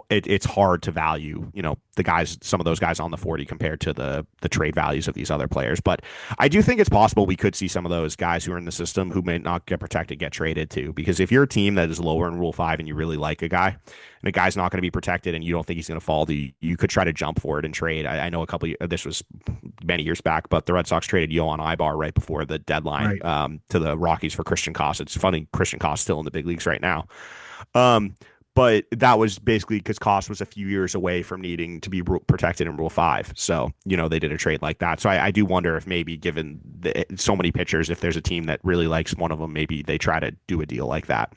it's hard to value, the guys, some of those guys on the 40 compared to the trade values of these other players. But I do think it's possible we could see some of those guys who are in the system who may not get protected get traded too. Because if you're a team that is lower in Rule 5 and you really like a guy and a guy's not going to be protected and you don't think he's going to fall, you could try to jump for it and trade. I know this was many years back, but the Red Sox traded Yohan Ibar right before the deadline Right. To the Rockies for Christian Koss. It's funny, Christian Koss still in the big leagues right now. Um, but that was basically because Cost was a few years away from needing to be protected in Rule 5. So, they did a trade like that. So I do wonder if maybe given so many pitchers, if there's a team that really likes one of them, maybe they try to do a deal like that.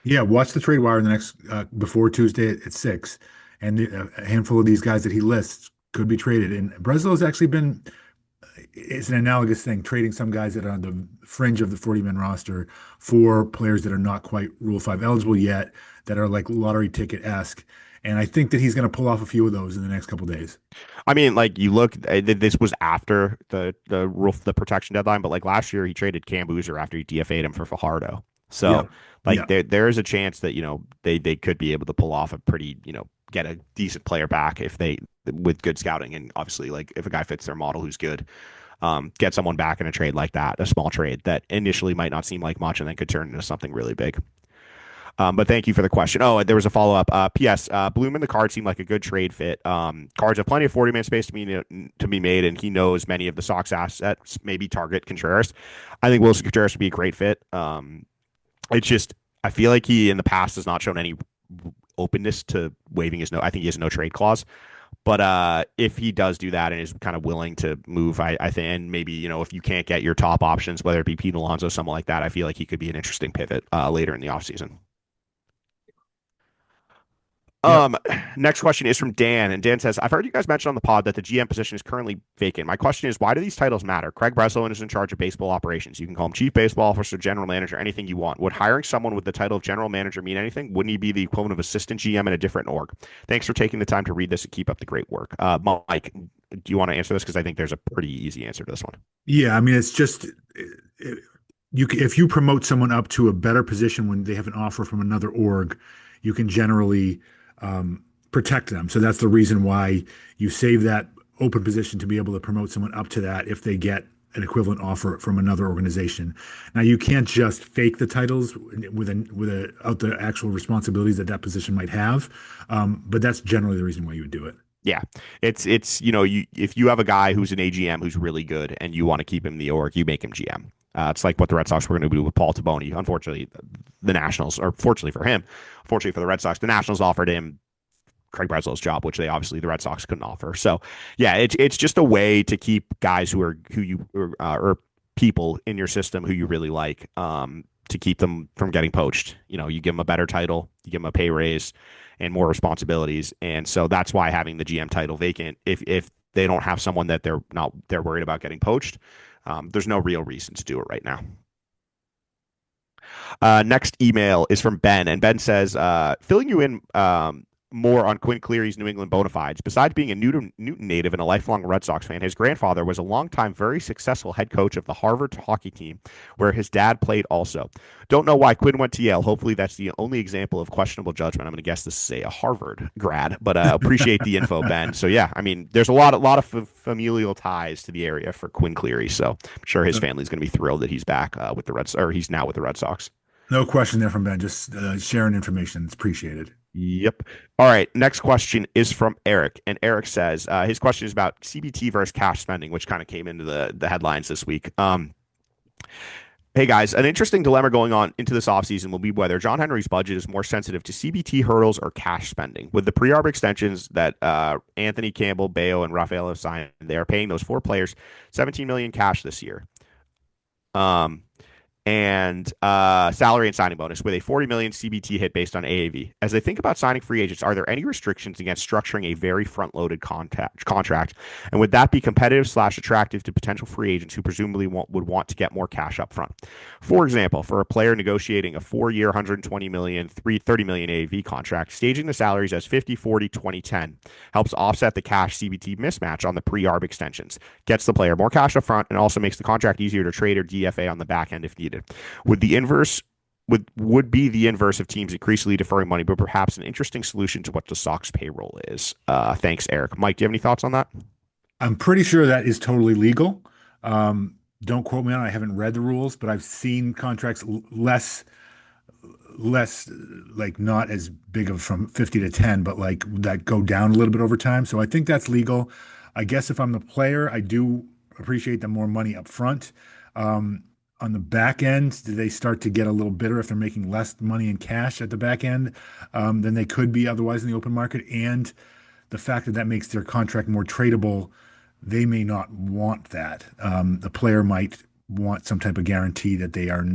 Yeah. Watch the trade wire in the next before Tuesday at 6, and a handful of these guys that he lists could be traded. And Breslow's actually been it's an analogous thing, trading some guys that are on the fringe of the 40-man roster for players that are not quite Rule 5 eligible yet, that are like lottery ticket-esque. And I think that he's going to pull off a few of those in the next couple of days. I mean, like you look, this was after the protection deadline, but like last year he traded Cam Boozer after he DFA'd him for Fajardo. So Yeah. like Yeah. there is a chance that, they could be able to pull off a pretty, get a decent player back if they with good scouting, and obviously like if a guy fits their model who's good, get someone back in a trade like that, a small trade that initially might not seem like much and then could turn into something really big. But thank you for the question. Oh, there was a follow up. P.S. Bloom and the Cards seem like a good trade fit. Cards have plenty of 40-man space to be made, and he knows many of the Sox assets, maybe target Contreras. I think Wilson Contreras would be a great fit. It's just I feel like he in the past has not shown any openness to waiving his no. I think he has a no trade clause. But if he does do that and is kind of willing to move, I think, and maybe if you can't get your top options, whether it be Pete Alonso, someone like that, I feel like he could be an interesting pivot later in the offseason. Yep. Um, Next question is from Dan, and Dan says, "I've heard you guys mention on the pod that the GM position is currently vacant. My question is, why do these titles matter? Craig Breslin is in charge of baseball operations. You can call him chief baseball officer, general manager, anything you want. Would hiring someone with the title of general manager mean anything? Wouldn't he be the equivalent of assistant GM in a different org? Thanks for taking the time to read this and keep up the great work." Mike, do you want to answer this? Because I think there's a pretty easy answer to this one. Yeah. I mean, it's just if you promote someone up to a better position when they have an offer from another org, you can generally protect them. So that's the reason why you save that open position to be able to promote someone up to that if they get an equivalent offer from another organization. Now you can't just fake the titles out the actual responsibilities that that position might have, but that's generally the reason why you would do it. Yeah, it's you if you have a guy who's an AGM who's really good and you want to keep him in the org, you make him GM. It's like what the Red Sox were going to do with Paul Taboni. Unfortunately, the Nationals, or fortunately for him, fortunately for the Red Sox, the Nationals offered him Craig Breslow's job, which the Red Sox couldn't offer. So yeah, it's just a way to keep guys or people in your system who you really like, to keep them from getting poached. You give them a better title, you give them a pay raise, and more responsibilities, and so that's why having the GM title vacant, if they don't have someone that they're worried about getting poached, there's no real reason to do it right now. Next email is from Ben, and Ben says, filling you in more on Quinn Cleary's New England bona fides. Besides being a Newton native and a lifelong Red Sox fan, his grandfather was a longtime, very successful head coach of the Harvard hockey team, where his dad played also. Don't know why Quinn went to Yale. Hopefully, that's the only example of questionable judgment. I'm going to guess this is a Harvard grad, but appreciate the info, Ben. So yeah, I mean, there's a lot of familial ties to the area for Quinn Cleary. So I'm sure his family's going to be thrilled that he's back with the Reds, or he's now with the Red Sox. No question there from Ben. Just sharing information. It's appreciated. Yep. All right. Next question is from Eric, and Eric says his question is about CBT versus cash spending, which kind of came into the headlines this week. Hey guys, an interesting dilemma going on into this offseason will be whether John Henry's budget is more sensitive to CBT hurdles or cash spending. With the pre-arb extensions that Anthony Campbell, Bayo, and Rafael have signed, they are paying those four players $17 million cash this year. And salary and signing bonus with a 40 million CBT hit based on AAV. As they think about signing free agents, are there any restrictions against structuring a very front-loaded contract? And would that be competitive / attractive to potential free agents who presumably would want to get more cash up front? For example, for a player negotiating a 4-year, 120 million, 30 million AAV contract, staging the salaries as 50, 40, 20, 10 helps offset the cash CBT mismatch on the pre-arb extensions, gets the player more cash up front, and also makes the contract easier to trade or DFA on the back end if needed. Would the inverse would be the inverse of teams increasingly deferring money, but perhaps an interesting solution to what the Sox payroll is. Thanks, Eric. Mike, do you have any thoughts on that? I'm pretty sure that is totally legal. Don't quote me on it. I haven't read the rules, but I've seen contracts less like not as big of from 50 to 10, but like that go down a little bit over time. So I think that's legal. I guess if I'm the player, I do appreciate the more money up front. On the back end, do they start to get a little bitter if they're making less money in cash at the back end than they could be otherwise in the open market? And the fact that that makes their contract more tradable, they may not want that. The player might want some type of guarantee that they are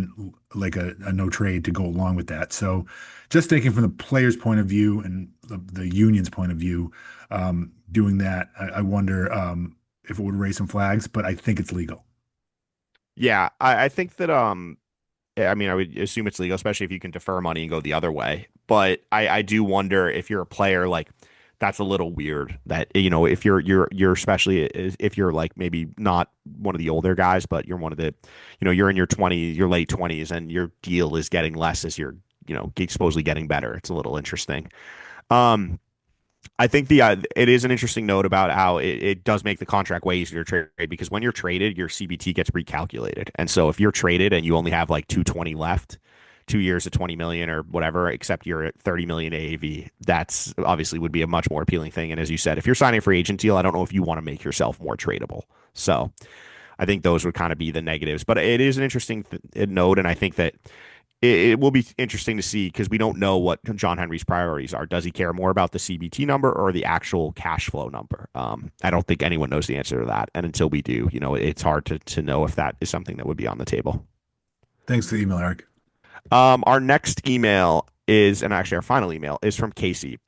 like a no trade to go along with that. So, just thinking from the player's point of view and the union's point of view, doing that, I wonder if it would raise some flags, but I think it's legal. Yeah, I think that I mean, I would assume it's legal, especially if you can defer money and go the other way. But I do wonder if you're a player like that's a little weird that if you're especially if you're like maybe not one of the older guys, but you're one of the you're in your 20s, your late 20s, and your deal is getting less as you're supposedly getting better. It's a little interesting. um I think it is an interesting note about how it does make the contract way easier to trade, because when you're traded, your CBT gets recalculated. And so if you're traded and you only have like 220 left, 2 years at 20 million or whatever, except you're at 30 million AAV, that's obviously would be a much more appealing thing. And as you said, if you're signing a free agent deal, I don't know if you want to make yourself more tradable. So I think those would kind of be the negatives. But it is an interesting note, and I think that it will be interesting to see, because we don't know what John Henry's priorities are. Does he care more about the CBT number or the actual cash flow number? I don't think anyone knows the answer to that. And until we do, it's hard to know if that is something that would be on the table. Thanks for the email, Eric. Our next email is, and actually our final email is from Casey.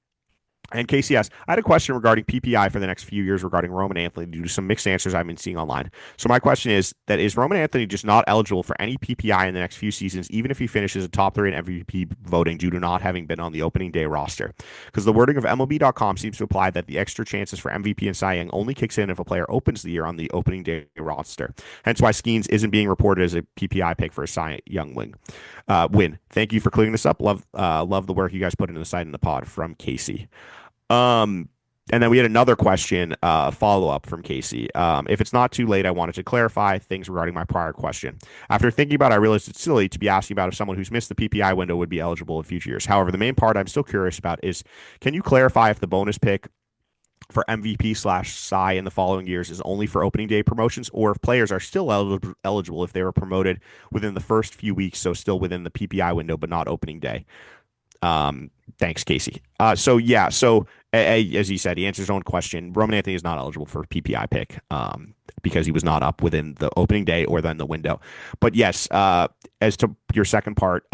And Casey asks, I had a question regarding PPI for the next few years regarding Roman Anthony due to some mixed answers I've been seeing online. So my question is Roman Anthony just not eligible for any PPI in the next few seasons, even if he finishes a top 3 in MVP voting due to not having been on the opening day roster? Because the wording of MLB.com seems to imply that the extra chances for MVP and Cy Young only kicks in if a player opens the year on the opening day roster. Hence why Skeens isn't being reported as a PPI pick for a Cy Young win. Thank you for clearing this up. Love the work you guys put into the site and the pod, from Casey. And then we had another question, follow up from Casey. If it's not too late, I wanted to clarify things regarding my prior question. After thinking about it, I realized it's silly to be asking about if someone who's missed the PPI window would be eligible in future years. However, the main part I'm still curious about is, can you clarify if the bonus pick for MVP/Cy in the following years is only for opening day promotions, or if players are still eligible if they were promoted within the first few weeks, so still within the PPI window, but not opening day? Thanks, Casey. So as he said, he answered his own question. Roman Anthony is not eligible for a PPI pick because he was not up within the opening day or then the window. But yes, as to your second part,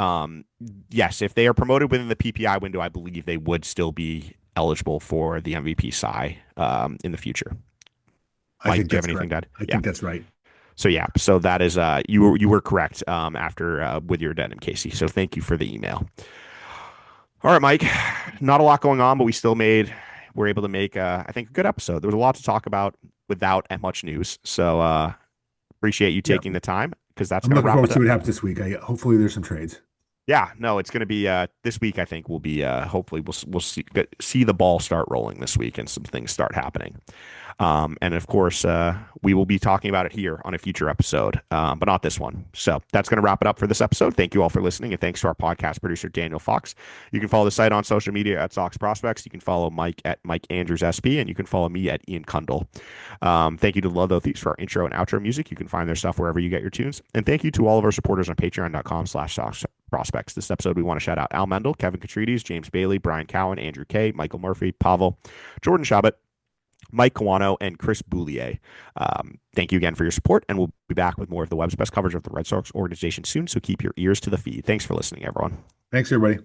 yes, if they are promoted within the PPI window, I believe they would still be eligible for the MVP Cy in the future. Mike, do you have anything to add? I think that's right. So that is you were correct after with your addendum, Casey. So thank you for the email. All right, Mike, not a lot going on, but we're able to make, I think, a good episode. There was a lot to talk about without much news. So appreciate you taking the time, because that's I'm going to looking wrap forward it to up. what happens this week. Hopefully there's some trades. Yeah, no, it's going to be this week. I think will be hopefully we'll see the ball start rolling this week and some things start happening. And of course, we will be talking about it here on a future episode, but not this one. So that's going to wrap it up for this episode. Thank you all for listening, and thanks to our podcast producer, Daniel Fox. You can follow the site on social media at Sox Prospects. You can follow Mike at Mike Andrews SP, and you can follow me at Ian Kundle. Thank you to Ludlow Thieves for our intro and outro music. You can find their stuff wherever you get your tunes. And thank you to all of our supporters on patreon.com/Sox Prospects. This episode, we want to shout out Al Mendel, Kevin Catrides, James Bailey, Brian Cowan, Andrew Kay, Michael Murphy, Pavel, Jordan Shabbat, Mike Kawano, and Chris Boulier. Thank you again for your support, and we'll be back with more of the web's best coverage of the Red Sox organization soon, so keep your ears to the feed. Thanks for listening, everyone. Thanks, everybody.